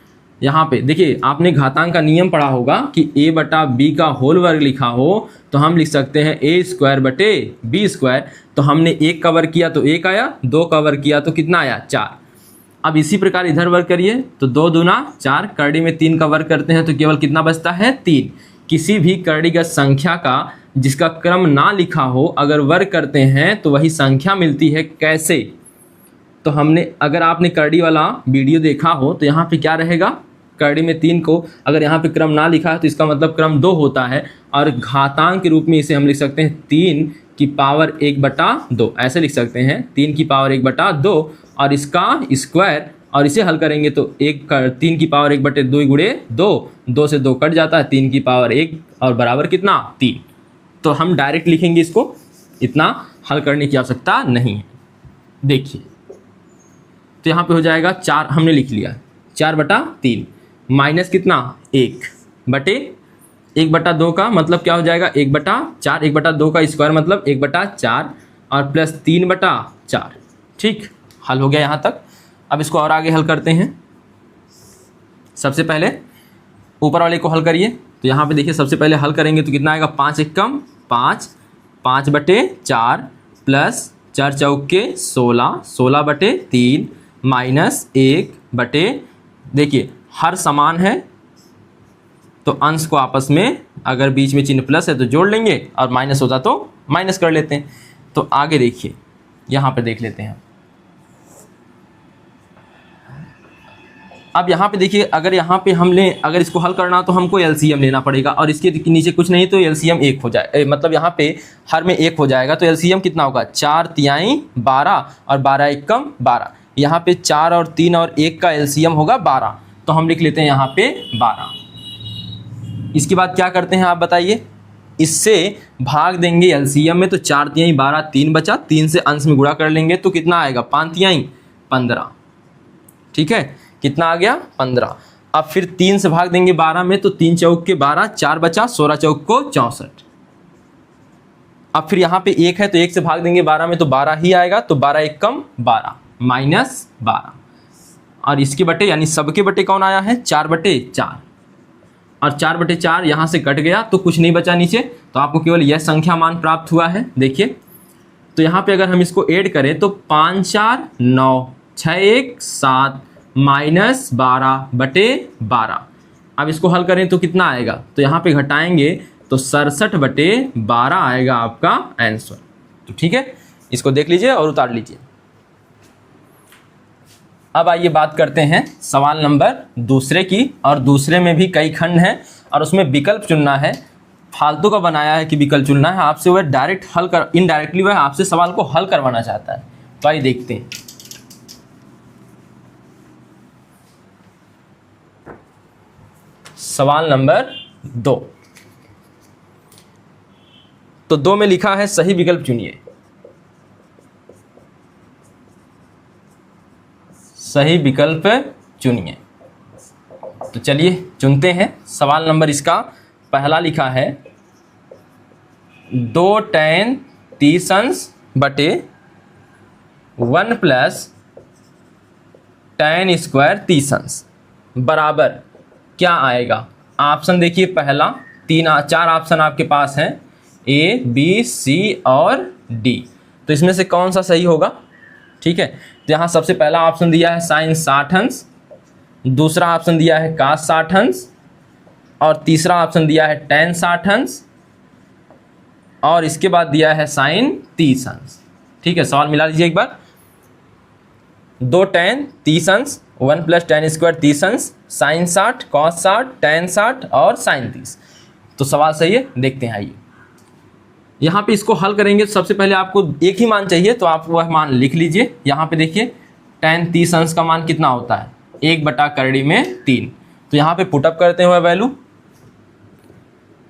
यहाँ पे देखिए, आपने घातांक का नियम पढ़ा होगा कि a बटा b का होल वर्ग लिखा हो तो हम लिख सकते हैं a स्क्वायर बटे b स्क्वायर। तो हमने 1 का वर्ग किया तो 1 आया, 2 का वर्ग किया तो कितना आया, 4। अब इसी प्रकार इधर वर्ग करिए तो 2 दूना 4, करड़ी में 3 का वर्ग करते हैं तो केवल कितना बचता है, 3। किसी भी करड़ीगत संख्या का जिसका क्रम ना लिखा हो अगर वर्ग करते हैं तो वही संख्या मिलती है। कैसे? तो हमने, अगर आपने करड़ी वाला वीडियो देखा हो तो यहाँ पे क्या रहेगा, करड़ी में 3 को अगर यहाँ पे क्रम ना लिखा है तो इसका मतलब क्रम 2 होता है, और घातांक के रूप में इसे हम लिख सकते हैं 3 की पावर 1/2, ऐसे लिख सकते हैं 3 की पावर 1/2, और इसका स्क्वायर, और इसे हल करेंगे तो 3 की पावर 1/2 गुणे 2, 2 से 2 कट जाता है, 3 की पावर 1 और बराबर कितना, 3। तो हम डायरेक्ट लिखेंगे इसको, इतना हल करने की आवश्यकता नहीं है। देखिए तो यहाँ पे हो जाएगा 4, हमने लिख लिया 4/3 माइनस कितना, 1 बटे 1/2 का मतलब क्या हो जाएगा, 1/4, 1/2 का स्क्वायर मतलब 1/4 और प्लस 3/4। ठीक, हल हो गया यहाँ तक। अब इसको और आगे हल करते हैं। सबसे पहले ऊपर वाले को हल करिए तो यहाँ पे देखिए, सबसे पहले हल करेंगे तो कितना आएगा, 5 एकम 5, 5/4 प्लस 4 चौके 16, 16/3 माइनस 1 बटे, देखिए हर समान है तो अंश को आपस में अगर बीच में चिन्ह प्लस है तो जोड़ लेंगे और माइनस होता तो माइनस कर लेते हैं। तो आगे देखिए, यहाँ पर देख लेते हैं। अब यहाँ पे देखिए, अगर यहाँ पे हम लें, अगर इसको हल करना तो हमको एलसीएम लेना पड़ेगा, और इसके नीचे कुछ नहीं तो एलसीएम 1 हो जाए, मतलब यहाँ पे हर में 1 हो जाएगा तो एलसीएम कितना होगा, 4 तिहाई 12 और 12 एकम 12। यहाँ पे 4 और 3 और 1 का एलसीएम होगा 12, तो हम लिख लेते हैं यहाँ पे 12। इसके बाद क्या करते हैं आप बताइए, इससे भाग देंगे एलसीएम में, तो 4 तिहाई 12, 3 बचा, 3 से अंश में गुणा कर लेंगे तो कितना आएगा, 5 तिहाई 15। ठीक है, कितना आ गया, 15। अब फिर 3 से भाग देंगे 12 में तो 3 चौक के 12, 4 बचा, 16 चौक को 64। अब फिर यहाँ पे 1 है तो 1 से भाग देंगे 12 में तो 12 ही आएगा, तो 12 एकम 12 माइनस 12, और इसके बटे यानी सबके बटे कौन आया है, 4/4, और 4/4 यहाँ से कट गया तो कुछ नहीं बचा नीचे, तो आपको केवल यह संख्या मान प्राप्त हुआ है। देखिए तो यहाँ पे अगर हम इसको ऐड करें तो 5 4 9 6 1 7 माइनस 12/12। अब इसको हल करें तो कितना आएगा, तो यहाँ पे घटाएंगे तो 67/12 आएगा आपका आंसर। तो ठीक है, इसको देख लीजिए और उतार लीजिए। अब आइए बात करते हैं सवाल नंबर दूसरे की, और दूसरे में भी कई खंड हैं और उसमें विकल्प चुनना है। फालतू का बनाया है कि विकल्प चुनना है, आपसे वह डायरेक्ट हल कर, इनडायरेक्टली वह आपसे सवाल को हल करवाना चाहता है। तो आइए देखते हैं। सवाल नंबर 2, तो 2 में लिखा है सही विकल्प चुनिए। सही विकल्प चुनिए। तो चलिए चुनते हैं। सवाल नंबर इसका पहला लिखा है 2 tan 30 अंश बटे 1 प्लस tan स्क्वायर 30 अंश बराबर क्या आएगा। ऑप्शन देखिए, पहला 4 ऑप्शन आपके पास हैं, A, B, C और D। तो इसमें से कौन सा सही होगा। ठीक है, तो यहाँ सबसे पहला ऑप्शन दिया है साइन 60 अंश, दूसरा ऑप्शन दिया है cos 60 अंश, और तीसरा ऑप्शन दिया है tan 60 अंश, और इसके बाद दिया है साइन 30 अंश। ठीक है, सवाल मिला लीजिए एक बार। 2 tan 30 अंश, 1 प्लस tan स्क्वायर 30 अंश, साइन 60, cos 60, tan 60 और साइन 30। तो सवाल सही है, देखते हैं। आइए यहाँ पे इसको हल करेंगे। तो सबसे पहले आपको एक ही मान चाहिए, तो आप वह मान लिख लीजिए। यहाँ पे देखिए tan 30 अंश का मान कितना होता है, 1/3। तो यहाँ पे पुटअप करते हैं वह वैल्यू,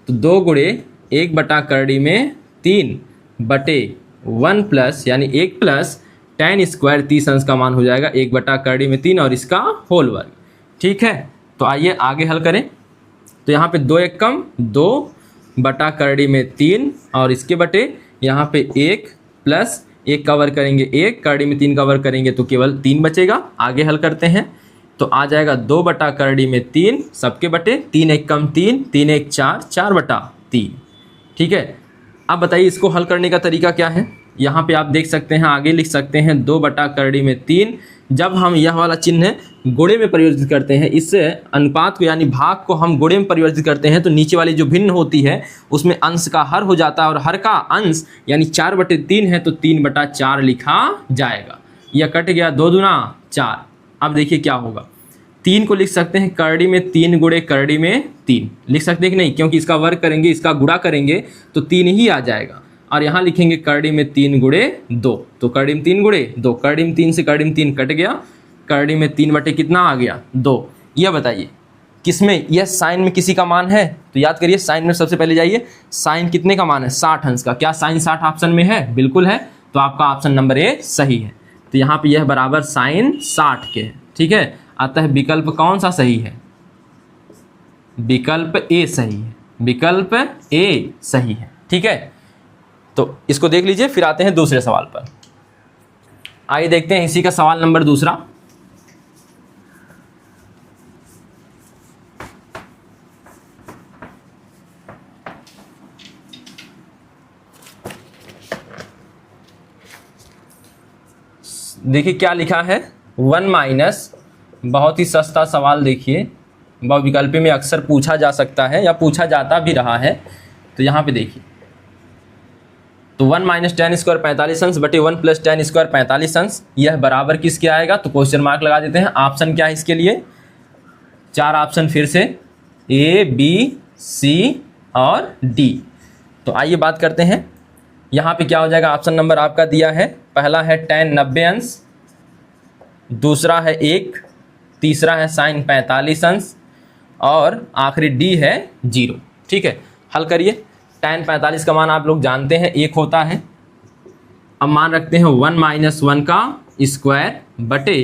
तो 2 गुणे 1/3 बटे 1 प्लस यानी 1 प्लस tan स्क्वायर 30 अंश का मान हो जाएगा 1/3 और इसका होल वर्ग। ठीक है, तो आइए आगे हल करें। तो यहाँ पे 2 एकम 2/3 और इसके बटे यहाँ पे 1 प्लस 1 का वर्ग करेंगे 1, 3 का वर्ग करेंगे तो केवल 3 बचेगा। आगे हल करते हैं। तो आ जाएगा 2 बटा करड़ी में 3 सबके बटे 3 एक कम 3 3 एक 4 4 बटा 3। ठीक है, अब बताइए इसको हल करने का तरीका क्या है। यहाँ पे आप देख सकते हैं, आगे लिख सकते हैं 2 बटा करड़ी में 3। जब हम यह वाला चिन्ह गुणे में परिवर्तित करते हैं, इससे अनुपात को यानी भाग को हम गुणे में परिवर्तित करते हैं, तो नीचे वाली जो भिन्न होती है उसमें अंश का हर हो जाता है और हर का अंश यानी 4 बटे 3 है तो 3 बटा 4 लिखा जाएगा। यह कट गया 2 दूना 4। अब देखिए क्या होगा, 3 को लिख सकते हैं करड़ी में 3 गुणे करड़ी में 3 लिख सकते हैं कि नहीं, क्योंकि इसका वर्ग करेंगे इसका गुणा करेंगे तो 3 ही आ जाएगा। और यहाँ लिखेंगे करड़ी में 3 गुणे 2, तो करड़ी में 3 गुणे 2, करड़ी में 3 से करड़ी में 3 कट गया, करड़ी में 3 बटे कितना आ गया 2। यह बताइए किसमें, यह साइन में किसी का मान है, तो याद करिए साइन में सबसे पहले जाइए, साइन कितने का मान है 60 अंश का। क्या साइन 60 ऑप्शन में है? बिल्कुल है, तो आपका ऑप्शन नंबर ए सही है। तो यहाँ पे यह बराबर साइन 60 के है। ठीक है, अतः विकल्प कौन सा सही है? विकल्प ए सही है, विकल्प ए सही है। ठीक है, तो इसको देख लीजिए, फिर आते हैं दूसरे सवाल पर। आइए देखते हैं इसी का सवाल नंबर दूसरा। देखिए क्या लिखा है, 1 माइनस, बहुत ही सस्ता सवाल। देखिए बहुविकल्प में अक्सर पूछा जा सकता है या पूछा जाता भी रहा है। तो यहाँ पे देखिए, तो 1 माइनस टेन स्क्वायर 45 अंश बटे 1 प्लस टेन स्क्वायर 45 अंश, यह बराबर किसके आएगा? तो क्वेश्चन मार्क लगा देते हैं। ऑप्शन क्या है इसके लिए? 4 ऑप्शन फिर से, ए बी सी और डी। तो आइए बात करते हैं, यहाँ पे क्या हो जाएगा। ऑप्शन नंबर आपका दिया है, पहला है टेन 90 अंश, दूसरा है 1, तीसरा है साइन 45 अंश और आखिरी डी है 0। ठीक है, हल करिए। टेन 45 का मान आप लोग जानते हैं 1 होता है। अब मान रखते हैं 1 माइनस 1 का स्क्वायर बटे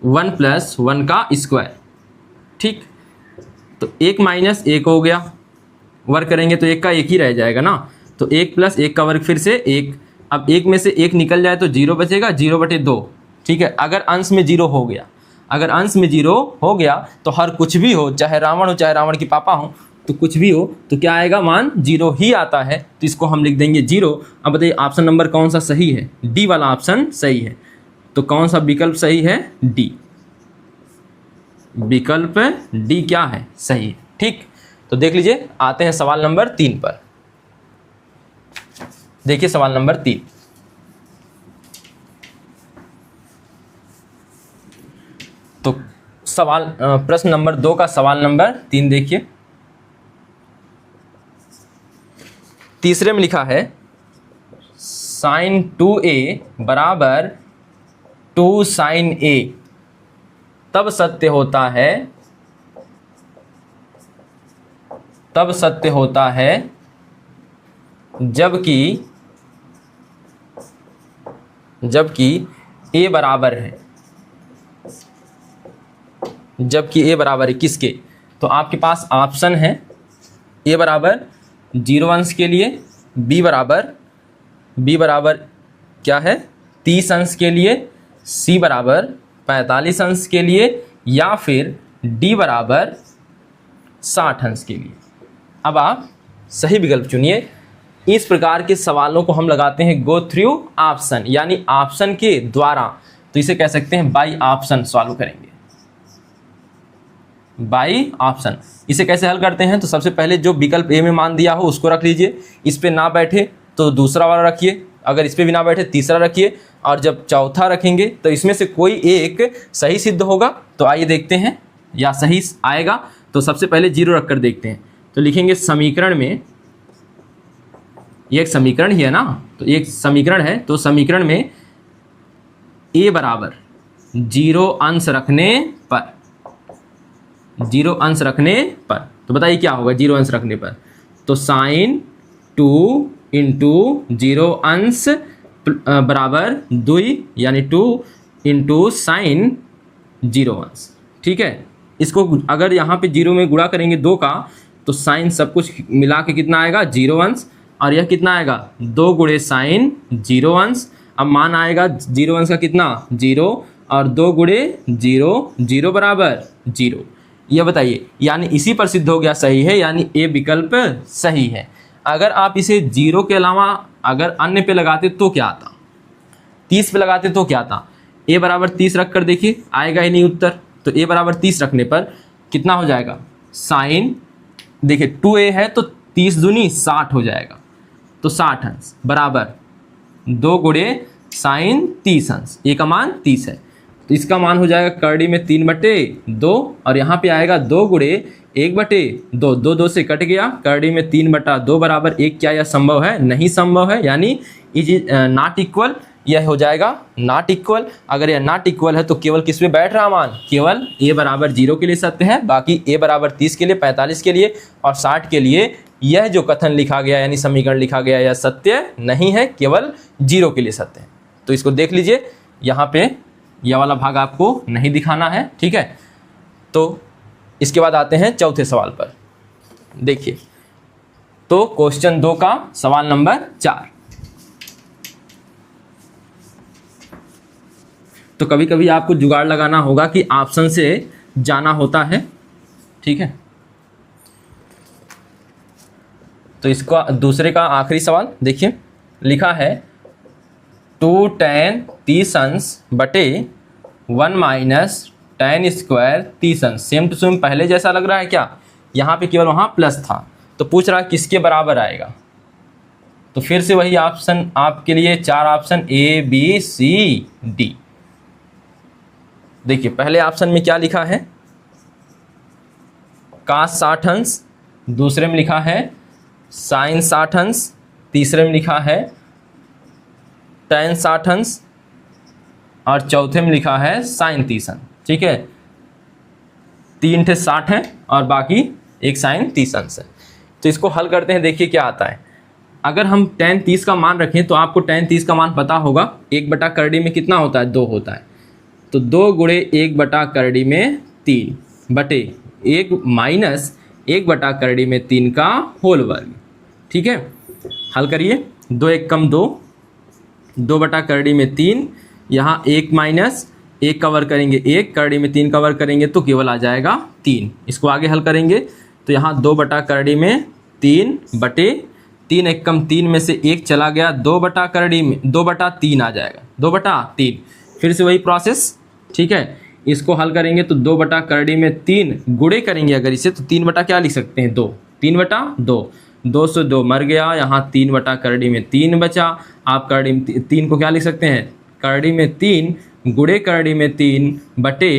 1 प्लस 1 का स्क्वायर। ठीक, तो 1 माइनस 1 हो गया, वर्ग करेंगे तो 1 का 1 ही रह जाएगा ना, तो 1 प्लस 1 का वर्ग फिर से 1। अब 1 में से 1 निकल जाए तो 0 बचेगा, 0 बटे 2। ठीक है, अगर अंश में 0 हो गया, अगर अंश में 0 हो गया तो हर कुछ भी हो, चाहे रावण हो चाहे रावण की पापा हो, तो कुछ भी हो तो क्या आएगा, मान 0 ही आता है। तो इसको हम लिख देंगे 0। अब बताइए ऑप्शन नंबर कौन सा सही है? डी वाला ऑप्शन सही है। तो कौन सा विकल्प सही है? डी, विकल्प डी क्या है? सही है। ठीक, तो देख लीजिए, आते हैं सवाल नंबर 3 पर। देखिए सवाल नंबर 3, तो सवाल प्रश्न नंबर 2 का सवाल नंबर 3 देखिए। तीसरे में लिखा है साइन 2a बराबर 2 साइन a तब सत्य होता है, तब सत्य होता है जबकि a बराबर है, जबकि a बराबर है किसके? तो आपके पास ऑप्शन है, a बराबर 0 अंश के लिए, b बराबर क्या है 30 अंश के लिए, c बराबर 45 अंश के लिए, या फिर d बराबर 60 अंश के लिए। अब आप सही विकल्प चुनिए। इस प्रकार के सवालों को हम लगाते हैं गो थ्रू ऑप्शन, यानी ऑप्शन के द्वारा। तो इसे कह सकते हैं बाई ऑप्शन सॉल्व करेंगे, बाई ऑप्शन। इसे कैसे हल करते हैं? तो सबसे पहले जो विकल्प ए में मान दिया हो उसको रख लीजिए, इस पे ना बैठे तो दूसरा वाला रखिए, अगर इस पे भी ना बैठे तीसरा रखिए, और जब चौथा रखेंगे तो इसमें से कोई एक सही सिद्ध होगा। तो आइए देखते हैं या सही आएगा। तो सबसे पहले 0 रख कर देखते हैं। तो लिखेंगे समीकरण में, ये एक समीकरण ही है ना, तो एक समीकरण है, तो समीकरण में a बराबर 0 अंश रखने पर, 0 अंश रखने पर, तो बताइए क्या होगा 0 अंश रखने पर? तो साइन 2 इंटू 0 अंश बराबर 2, यानी 2 इंटू साइन 0 अंश। ठीक है, इसको अगर यहाँ पे 0 में गुणा करेंगे 2 का, तो साइन सब कुछ मिला के कितना आएगा 0 अंश, और यह कितना आएगा 2 गुणे साइन 0 अंश। अब मान आएगा 0 अंश का कितना 0, और 2 गुणे 0, 0 बराबर 0। ये बताइए, यानी इसी पर सिद्ध हो गया सही है, यानी ए विकल्प सही है। अगर आप इसे 0 के अलावा अगर अन्य पे लगाते तो क्या आता, 30 पे लगाते तो क्या आता। ए बराबर 30 रख कर देखिए, आएगा ही नहीं उत्तर। तो ए बराबर 30 रखने पर कितना हो जाएगा, साइन, देखिए 2a है तो 30 दूनी 60 हो जाएगा, तो 60 अंश बराबर 2 गुणे साइन 30 अंश। ए का मान 30 है, तो इसका मान हो जाएगा करड़ी में 3/2, और यहाँ पे आएगा 2 गुणे 1/2, 2 2 से कट गया, करड़ी में 3/2 बराबर 1। क्या यह संभव है, नहीं संभव है, यानी इज नॉट इक्वल, यह हो जाएगा नॉट इक्वल। अगर यह नॉट इक्वल है तो केवल किस में बैठ रहा मान, केवल ए बराबर 0 के लिए सत्य है, बाकी ए बराबर 30 के लिए, 45 के लिए और 60 के लिए यह जो कथन लिखा गया यानी समीकरण लिखा गया यह सत्य नहीं है, केवल 0 के लिए सत्य है। तो इसको देख लीजिए, यहाँ पे यह वाला भाग आपको नहीं दिखाना है, ठीक है। तो इसके बाद आते हैं चौथे सवाल पर। देखिए, तो क्वेश्चन 2 का सवाल नंबर 4। तो कभी कभी आपको जुगाड़ लगाना होगा कि ऑप्शन से जाना होता है, ठीक है। तो इसका दूसरे का आखिरी सवाल देखिए, लिखा है 2 tan 30 अंश बटे 1 माइनस tan स्क्वायर 30 अंश। सेम टू सेम पहले जैसा लग रहा है क्या, यहाँ पे केवल वहाँ प्लस था, तो पूछ रहा है किसके बराबर आएगा। तो फिर से वही ऑप्शन आपके लिए 4 option A B C D। देखिए, पहले ऑप्शन में क्या लिखा है, cos 60 अंश, दूसरे में लिखा है sin 60 अंश, तीसरे में लिखा है tan 60 अंश और चौथे में लिखा है sin 30 अंश, ठीक है। 3 ठे 60 है और बाकी एक sin 30 अंश है। तो इसको हल करते हैं, देखिए क्या आता है। अगर हम tan 30 का मान रखें तो आपको tan 30 का मान पता होगा, 1 करड़ी में कितना होता है, 2 होता है। तो 2 गुणे 1 करड़ी में 3 बटे 1 माइनस 1 करड़ी में 3 का होल वर्ग, ठीक है। हल करिए, 2 1 कम 2, 2 करड़ी में 3, यहाँ 1 माइनस 1 का वर्ग करेंगे 1, करड़ी में 3 का वर्ग करेंगे तो केवल आ जाएगा 3। इसको आगे हल करेंगे तो यहाँ 2 करड़ी में 3 बटे 3 1 कम 3 में से 1 चला गया, 2 करड़ी में 2/3 आ जाएगा, 2/3। फिर से वही प्रोसेस, ठीक है। इसको हल करेंगे तो 2 करड़ी में 3 गुणे करेंगे अगर इसे, तो 3 क्या लिख सकते हैं, 2, 3/2, 2 से 2 मर गया, यहाँ 3 करड़ी में 3 बचा। आप करड़ी में 3 को क्या लिख सकते हैं, करड़ी में 3 गुणे करड़ी में 3 बटे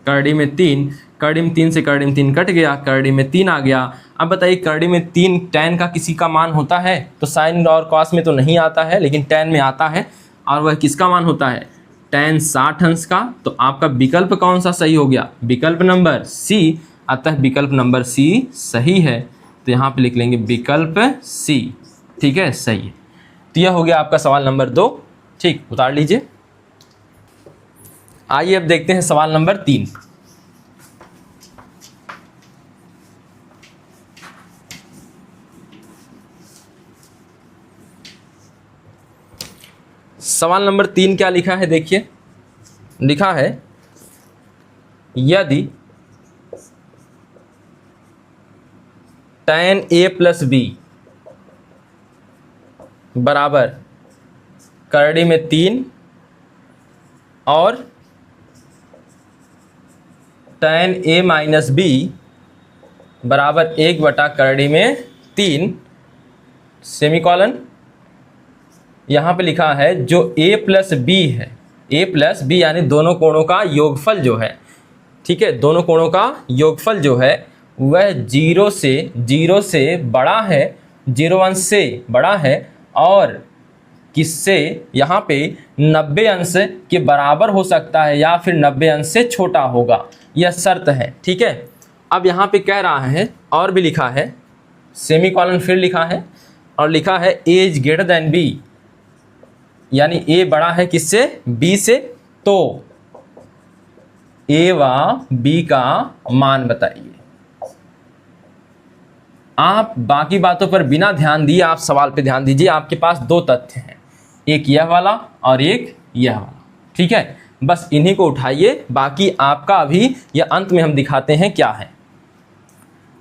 करड़ी में 3, करड़ी में 3 से करड़ी में 3 कट गया, करड़ी में 3 आ गया। अब बताइए, करड़ी में 3 tan का किसी का मान होता है, तो साइन और कॉस में तो नहीं आता है, लेकिन tan में आता है, और वह किसका मान होता है, tan 60 अंश का। तो आपका विकल्प कौन सा सही हो गया, विकल्प नंबर सी। अतः विकल्प नंबर सी सही है, तो यहाँ पे लिख लेंगे विकल्प सी, ठीक है, सही है। तो यह हो गया आपका सवाल नंबर 2, ठीक, उतार लीजिए। आइए अब देखते हैं सवाल नंबर 3। सवाल नंबर 3 क्या लिखा है, देखिए, लिखा है यदि tan A प्लस B बराबर करड़ी में 3 और tan A माइनस B बराबर 1 करड़ी में 3 सेमीकॉलन, यहाँ पे लिखा है जो A प्लस B है, A प्लस B यानी दोनों कोणों का योगफल जो है, ठीक है, दोनों कोणों का योगफल जो है वह 0 से बड़ा है, 0 अंश से बड़ा है, और किससे, यहाँ पे 90 अंश के बराबर हो सकता है या फिर 90 अंश से छोटा होगा, यह शर्त है, ठीक है। अब यहाँ पे कह रहा है, और भी लिखा है, सेमीकॉलन फिर लिखा है, और लिखा है A is greater than B, यानी A बड़ा है किससे, B से, तो A व B का मान बताइए। आप बाकी बातों पर बिना ध्यान दिए आप सवाल पे ध्यान दीजिए। आपके पास 2 तथ्य हैं, एक यह वाला और एक यह वाला, ठीक है। बस इन्हीं को उठाइए, बाकी आपका अभी या अंत में हम दिखाते हैं क्या है।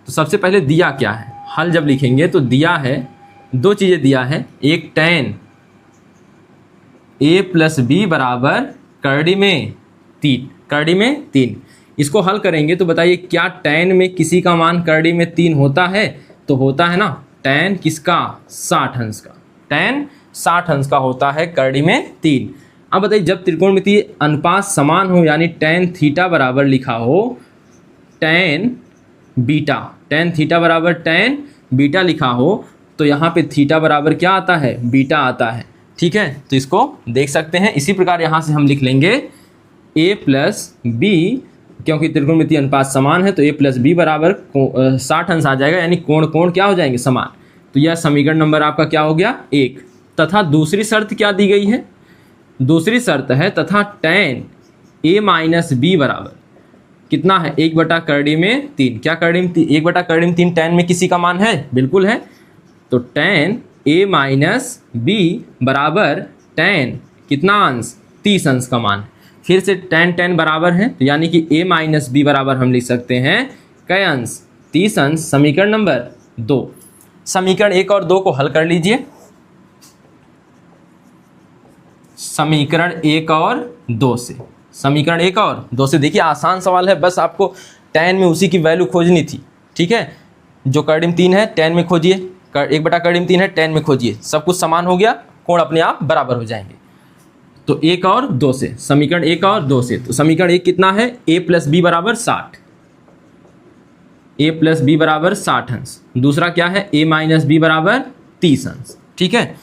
तो सबसे पहले दिया क्या है, हल जब लिखेंगे तो दिया है, दो चीज़ें दिया है, एक tan a प्लस बी बराबर करड़ी में 3। इसको हल करेंगे तो बताइए क्या tan में किसी का मान करड़ी में 3 होता है? तो होता है ना, tan किसका, 60 अंश का, tan 60 अंश का होता है करड़ी में 3। अब बताइए जब त्रिकोणमितीय अनुपात समान हो, यानी tan थीटा बराबर लिखा हो tan थीटा बराबर tan बीटा लिखा हो, तो यहाँ पे थीटा बराबर क्या आता है, बीटा आता है। ठीक है, तो इसको देख सकते हैं। इसी प्रकार यहाँ से हम लिख लेंगे a प्लस बी, क्योंकि त्रिकोणमितीय अनुपात समान है तो a प्लस बी बराबर 60 अंश आ जाएगा, यानी कोण क्या हो जाएंगे, समान। तो यह समीकरण नंबर आपका क्या हो गया, 1। तथा दूसरी शर्त क्या दी गई है, दूसरी शर्त है तथा tan a माइनस बी बराबर कितना है, 1 करड़ी में 3। क्या करड़ी में 1 करड़ी में 3 tan में किसी का मान है, बिल्कुल है। तो tan a माइनस बी बराबर tan कितना अंश, 30 अंश का मान। फिर से tan बराबर है, तो यानी कि a माइनस बी बराबर हम लिख सकते हैं कै अंश, 30 अंश। समीकरण नंबर 2। समीकरण 1 और 2 को हल कर लीजिए। समीकरण 1 और 2 से, समीकरण 1 और 2 से देखिए आसान सवाल है, बस आपको tan में उसी की वैल्यू खोजनी थी। ठीक है, जो करड़ी में 3 है tan में खोजिए, 1 करड़ी में 3 है tan में खोजिए, सब कुछ समान हो गया, कोण अपने आप बराबर हो जाएंगे। तो 1 और 2 से, समीकरण 1 और 2 से, तो समीकरण 1 कितना है, a प्लस बी बराबर 60, a प्लस बी बराबर 60 अंश। दूसरा क्या है, a माइनस बी बराबर 30 अंश। ठीक है,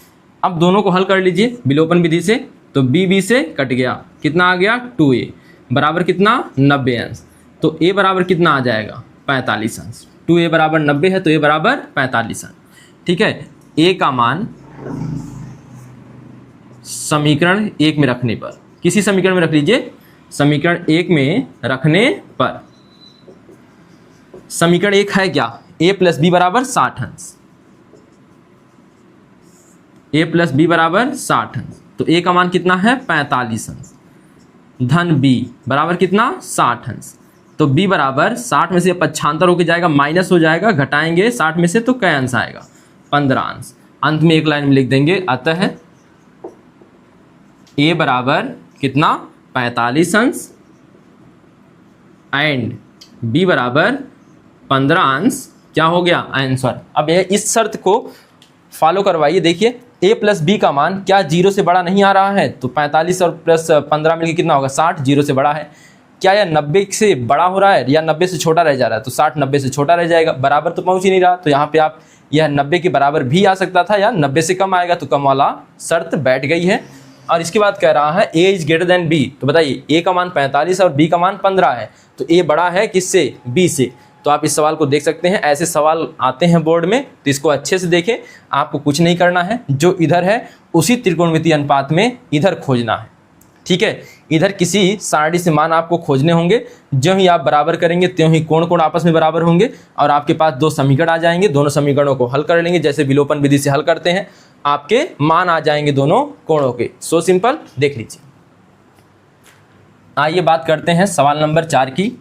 अब दोनों को हल कर लीजिए विलोपन विधि से, तो b से कट गया, कितना आ गया, 2a बराबर कितना, 90 अंश। तो a बराबर कितना आ जाएगा, 45 अंश। 2a बराबर 90 है तो a बराबर 45 अंश। ठीक है, a का मान समीकरण 1 में रखने पर, किसी समीकरण में रख लीजिए, समीकरण 1 में रखने पर, समीकरण 1 है क्या, a प्लस बी बराबर 60 अंश, a प्लस बी बराबर 60 अंश। तो a का मान कितना है, 45 अंश, धन b बराबर कितना, 60 अंश। तो b बराबर 60 में से पक्षांतर होकर जाएगा, माइनस हो जाएगा, घटाएंगे 60 में से तो कै अंश आएगा, 15 अंश। अंत में एक लाइन में लिख देंगे, अतः a बराबर कितना, 45 अंश एंड b बराबर 15 अंश। क्या हो गया, आंसर। अब इस शर्त को फॉलो करवाइए। देखिए a प्लस बी का मान क्या 0 से बड़ा नहीं आ रहा है, तो 45 और प्लस 15 मिलकर कितना होगा, 60, 0 से बड़ा है। क्या यह 90 से बड़ा हो रहा है या 90 से छोटा रह जा रहा है, तो 60 90 से छोटा रह जाएगा, बराबर तो पहुंच ही नहीं रहा। तो यहाँ पे आप यह 90 के बराबर भी आ सकता था या 90 से कम आएगा, तो कम वाला शर्त बैठ गई है। और इसके बाद कह रहा है a is greater than b, तो बताइए a का मान 45 और b का मान 15 है, तो a बड़ा है किससे, b से। तो आप इस सवाल को देख सकते हैं, ऐसे सवाल आते हैं बोर्ड में, तो इसको अच्छे से देखें। आपको कुछ नहीं करना है, जो इधर है उसी त्रिकोणमितीय अनुपात में इधर खोजना है। ठीक है, इधर किसी सारणी से मान आपको खोजने होंगे, जो ही आप बराबर करेंगे त्यों ही कोण आपस में बराबर होंगे और आपके पास 2 समीकरण आ जाएंगे। दोनों समीकरणों को हल कर लेंगे, जैसे विलोपन विधि से हल करते हैं, आपके मान आ जाएंगे दोनों कोणों के। सो सिंपल, देख लीजिए। आइए बात करते हैं सवाल नंबर 4 की।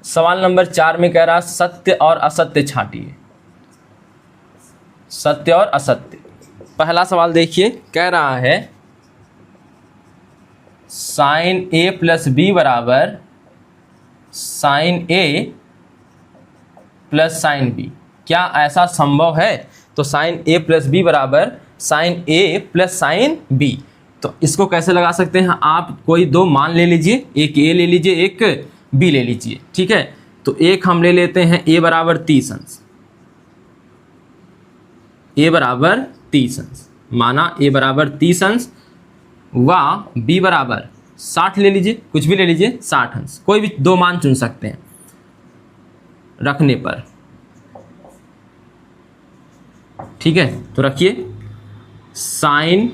सवाल नंबर 4 में कह रहा सत्य और असत्य छांटिए, सत्य और असत्य। पहला सवाल देखिए, कह रहा है साइन a प्लस बी बराबर sine a plus sine b। क्या ऐसा संभव है? तो साइन a प्लस बी बराबर sine a plus sine b। तो इसको कैसे लगा सकते हैं, आप कोई 2 मान ले लीजिए, एक a ले लीजिए, एक b ले लीजिए। ठीक है, तो एक हम ले लेते हैं a बराबर 30 अंश, a बराबर 30 अंश, माना a बराबर 30 अंश व b बराबर 60 ले लीजिए, कुछ भी ले लीजिए, 60 अंश। कोई भी 2 मान चुन सकते हैं रखने पर। ठीक है, तो रखिए साइन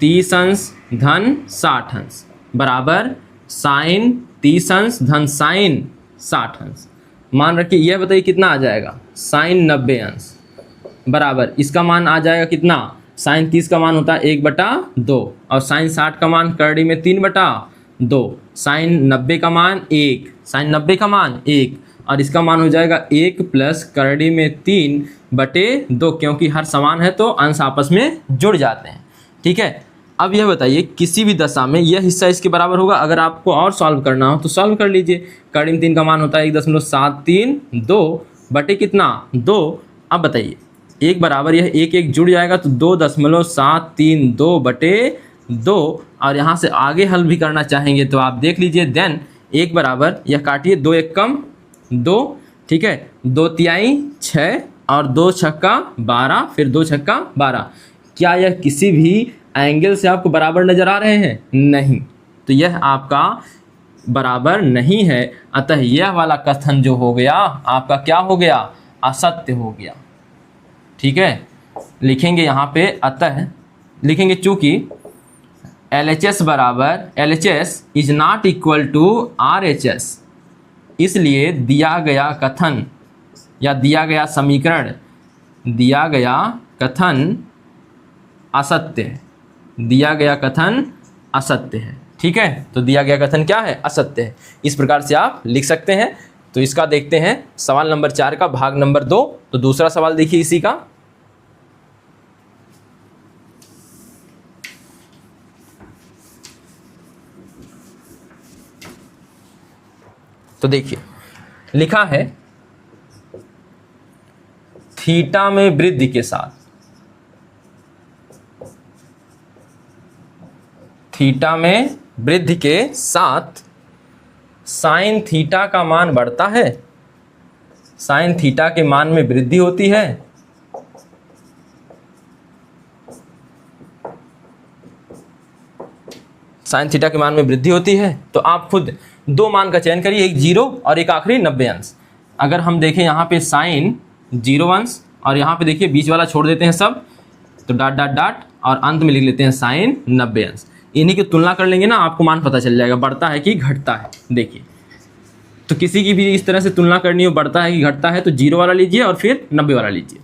30 अंश धन 60 अंश बराबर साइन 30 अंश धन साइन 60 अंश। मान रखिए यह बताइए कितना आ जाएगा, साइन 90 अंश बराबर इसका मान आ जाएगा कितना, साइन 30 का मान होता है 1/2 और साइन 60 का मान करड़ी में 3/2, साइन 90 का मान 1, साइन 90 का मान 1 और इसका मान हो जाएगा 1 प्लस करड़ी में 3/2, क्योंकि हर समान है तो अंश आपस में जुड़ जाते हैं। ठीक है, अब यह बताइए किसी भी दशा में यह हिस्सा इसके बराबर होगा। अगर आपको और सॉल्व करना हो तो सॉल्व कर लीजिए। करड़ी में 3 का मान होता है 1.732 बटे कितना 2। अब बताइए एक बराबर यह 1 जुड़ जाएगा तो 2.732 बटे 2 और यहाँ से आगे हल भी करना चाहेंगे तो आप देख लीजिए। देन 1 बराबर यह काटिए, 2 1 कम 2, ठीक है, 2 तिहाई 6 और 2 छक्का 12, फिर 2 छक्का 12। क्या यह किसी भी एंगल से आपको बराबर नजर आ रहे हैं? नहीं, तो यह आपका बराबर नहीं है। अतः यह वाला कथन जो हो गया आपका क्या हो गया, असत्य हो गया। ठीक है, लिखेंगे यहाँ पे अतः लिखेंगे चूंकि LHS बराबर LHS is not equal to RHS, इसलिए दिया गया कथन या दिया गया समीकरण, दिया गया कथन असत्य है, दिया गया कथन असत्य है। ठीक है, तो दिया गया कथन क्या है, असत्य है। इस प्रकार से आप लिख सकते हैं। तो इसका देखते हैं सवाल नंबर 4 का भाग नंबर 2। तो दूसरा सवाल देखिए इसी का, तो देखिए लिखा है थीटा में वृद्धि के साथ, थीटा में वृद्धि के साथ साइन थीटा का मान बढ़ता है, साइन थीटा के मान में वृद्धि होती है, साइन थीटा के मान में वृद्धि होती है। तो आप खुद दो मान का चयन करिए, एक 0 और एक आखिरी 90 अंश। अगर हम देखें यहाँ पे साइन 0 अंश और यहाँ पे देखिए बीच वाला छोड़ देते हैं सब, तो डॉट डॉट डॉट और अंत में लिख लेते हैं साइन 90 अंश। इन्हीं की तुलना कर लेंगे ना, आपको मान पता चल जाएगा बढ़ता है कि घटता है। देखिए तो किसी की भी इस तरह से तुलना करनी हो, बढ़ता है कि घटता है, तो 0 वाला लीजिए और फिर 90 वाला लीजिए।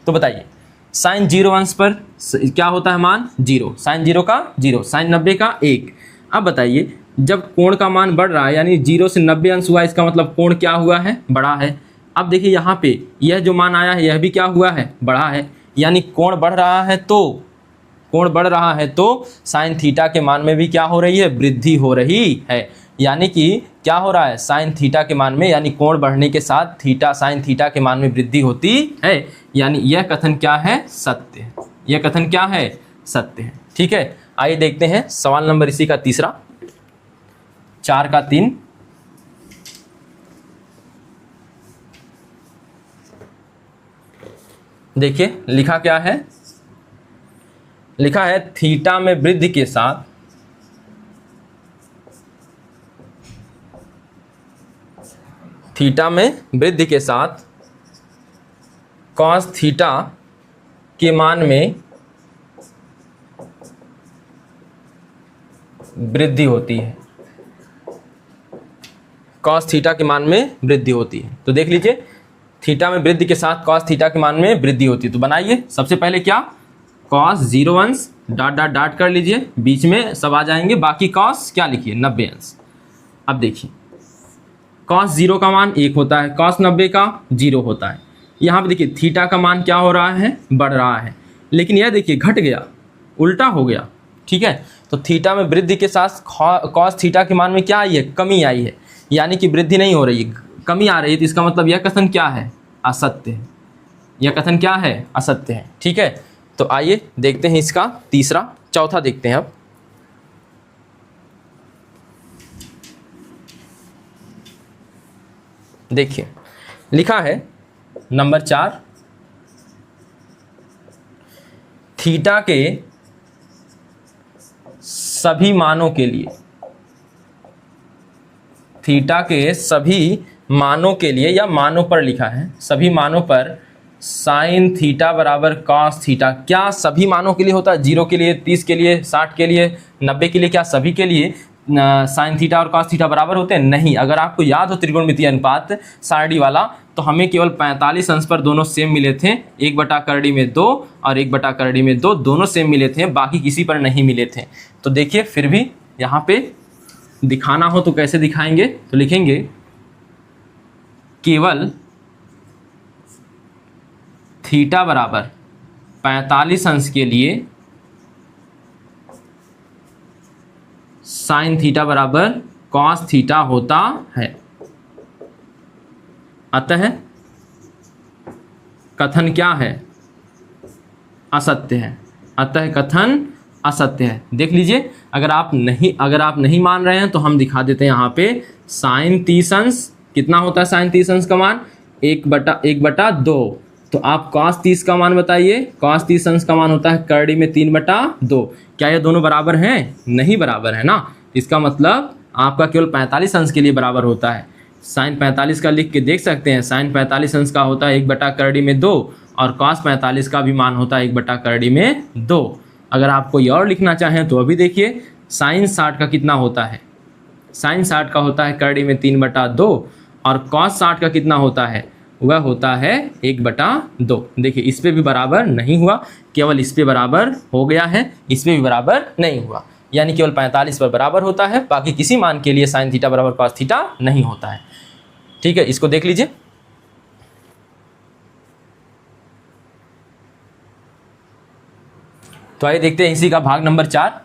तो बताइए साइन 0 अंश पर क्या होता है मान 0, साइन 0 का 0, साइन 90 का 1। अब बताइए जब कोण का मान बढ़ रहा है यानी 0 से 90 अंश हुआ, इसका मतलब कोण क्या हुआ है, बढ़ा है। अब देखिए यहाँ पे यह जो मान आया है यह भी क्या हुआ है, बढ़ा है, यानी कोण बढ़ रहा है। तो कोण बढ़ रहा है तो साइन थीटा के मान में भी क्या हो रही है, वृद्धि हो रही है। यानी कि क्या हो रहा है, साइन थीटा के मान में यानी कोण बढ़ने के साथ थीटा साइन थीटा के मान में वृद्धि होती है। यानी यह कथन क्या है, सत्य है। यह कथन क्या है, सत्य है। ठीक है, आइए देखते हैं सवाल नंबर इसी का तीसरा, 4 का 3। देखिए लिखा क्या है, लिखा है थीटा में वृद्धि के साथ थीटा में वृद्धि के साथ कॉस थीटा के मान में वृद्धि होती है, कॉस थीटा के मान में वृद्धि होती है। तो देख लीजिए थीटा में वृद्धि के साथ कॉस थीटा के मान में वृद्धि होती है। तो बनाइए सबसे पहले क्या, कॉस 0 अंश डॉट डॉट डॉट कर लीजिए, बीच में सब आ जाएंगे, बाकी कॉस क्या लिखिए 90 अंश। अब देखिए कॉस 0 का मान 1 होता है, कॉस 90 का 0 होता है। यहाँ पे देखिए थीटा का मान क्या हो रहा है, बढ़ रहा है, लेकिन यह देखिए घट गया, उल्टा हो गया। ठीक है, तो थीटा में वृद्धि के साथ कॉस थीटा के मान में क्या आई है, कमी आई है, यानी कि वृद्धि नहीं हो रही है, कमी आ रही है। तो इसका मतलब यह कथन क्या है, असत्य है। यह कथन क्या है, असत्य है। ठीक है, तो आइए देखते हैं इसका चौथा देखते हैं। अब देखिए लिखा है नंबर 4, थीटा के सभी मानों के लिए, थीटा के सभी मानों के लिए या मानों पर लिखा है, सभी मानों पर साइन थीटा बराबर कॉस थीटा। क्या सभी मानों के लिए होता है, 0 के लिए, 30 के लिए, 60 के लिए, 90 के लिए, क्या सभी के लिए? साइन थीटा और कॉस थीटा बराबर होते हैं? नहीं। अगर आपको याद हो त्रिकोणमितीय अनुपात सारणी वाला, तो हमें केवल 45 अंश पर दोनों सेम मिले थे, 1/करड़ी में 2 और 1/करड़ी में 2 दोनों सेम मिले थे, बाकी किसी पर नहीं मिले थे। तो देखिए फिर भी यहाँ पे दिखाना हो तो कैसे दिखाएंगे, तो लिखेंगे केवल थीटा बराबर 45 अंश के लिए साइन थीटा बराबर कॉस थीटा होता है। अतः कथन क्या है? असत्य है। अतः कथन असत्य है। देख लीजिए, अगर आप नहीं मान रहे हैं तो हम दिखा देते हैं यहाँ पे साइन 30 अंश कितना होता है? साइन 30 अंश का मान 1/2। तो आप cos 30 का मान बताइए। cos 30 अंश का मान होता है करड़ी में 3/2। क्या ये दोनों बराबर हैं? नहीं बराबर है ना। इसका मतलब आपका केवल 45 अंश के लिए बराबर होता है। साइन 45 का लिख के देख सकते हैं, साइन 45 अंश का होता है 1/करड़ी में 2 और cos 45 का भी मान होता है 1/करड़ी में 2। अगर आप कोई और लिखना चाहें तो अभी देखिए, साइन 60 का कितना होता है? साइन 60 का होता है करड़ी में 3/2 और cos 60 का कितना होता है? वह होता है 1/2। देखिए इस पे भी बराबर नहीं हुआ, केवल इस पे बराबर हो गया है, इस पे भी बराबर नहीं हुआ। यानी केवल 45 पर बराबर होता है, बाकी किसी मान के लिए साइन थीटा बराबर कॉस थीटा नहीं होता है। ठीक है, इसको देख लीजिए। तो आइए देखते हैं इसी का भाग नंबर 4।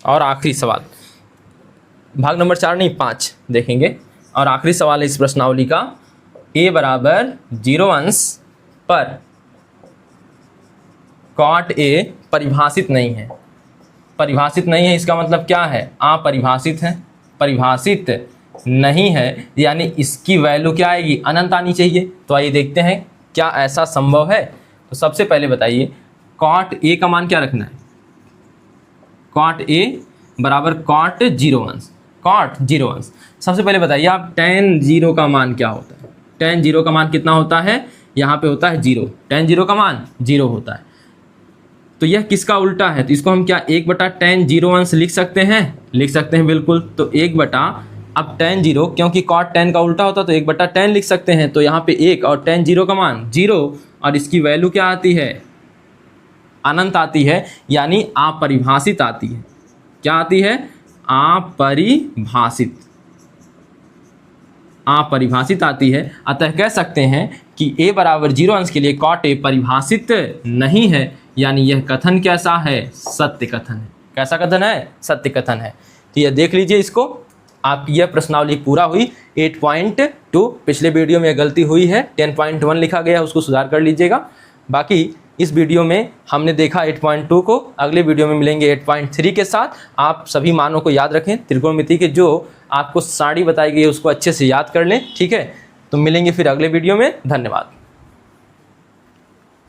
और आखिरी सवाल, भाग नंबर 4 नहीं 5 देखेंगे। और आखिरी सवाल है इस प्रश्नावली का, a बराबर 0 अंश पर cot a परिभाषित नहीं है। परिभाषित नहीं है इसका मतलब क्या है? अपरिभाषित है। परिभाषित नहीं है यानी इसकी वैल्यू क्या आएगी? अनंत आनी चाहिए। तो आइए देखते हैं क्या ऐसा संभव है। तो सबसे पहले बताइए cot a का मान क्या रखना है? cot a बराबर cot 0 अंश। cot 0 अंश सबसे पहले बताइए आप tan 0 का मान क्या होता है? tan 0 का मान कितना होता है? यहाँ पे होता है 0। tan 0 का मान 0 होता है। तो यह किसका उल्टा है? तो इसको हम क्या 1/tan 0 अंश लिख सकते हैं? लिख सकते हैं बिल्कुल। तो 1 अब tan 0 क्योंकि cot tan का उल्टा होता है तो 1/tan लिख सकते हैं। तो यहाँ पे 1 और tan 0 का मान 0 और इसकी वैल्यू क्या आती है? अनंत आती है, यानी अपरिभाषित आती है। क्या आती है? अपरिभाषित। अपरिभाषित आती है। अतः कह सकते हैं कि a बराबर 0 अंश के लिए cot a परिभाषित नहीं है, यानी यह कथन कैसा है? सत्य कथन है। कैसा कथन है? सत्य कथन है। तो यह देख लीजिए इसको, आपकी यह प्रश्नावली पूरा हुई। 8.2 पिछले वीडियो में गलती हुई है, 10.1 लिखा गया, उसको सुधार कर लीजिएगा। बाकी इस वीडियो में हमने देखा 8.2 को, अगले वीडियो में मिलेंगे 8.3 के साथ। आप सभी मानों को याद रखें, त्रिकोणमिति के जो आपको सारणी बताई गई है उसको अच्छे से याद कर लें। ठीक है, तो मिलेंगे फिर अगले वीडियो में। धन्यवाद।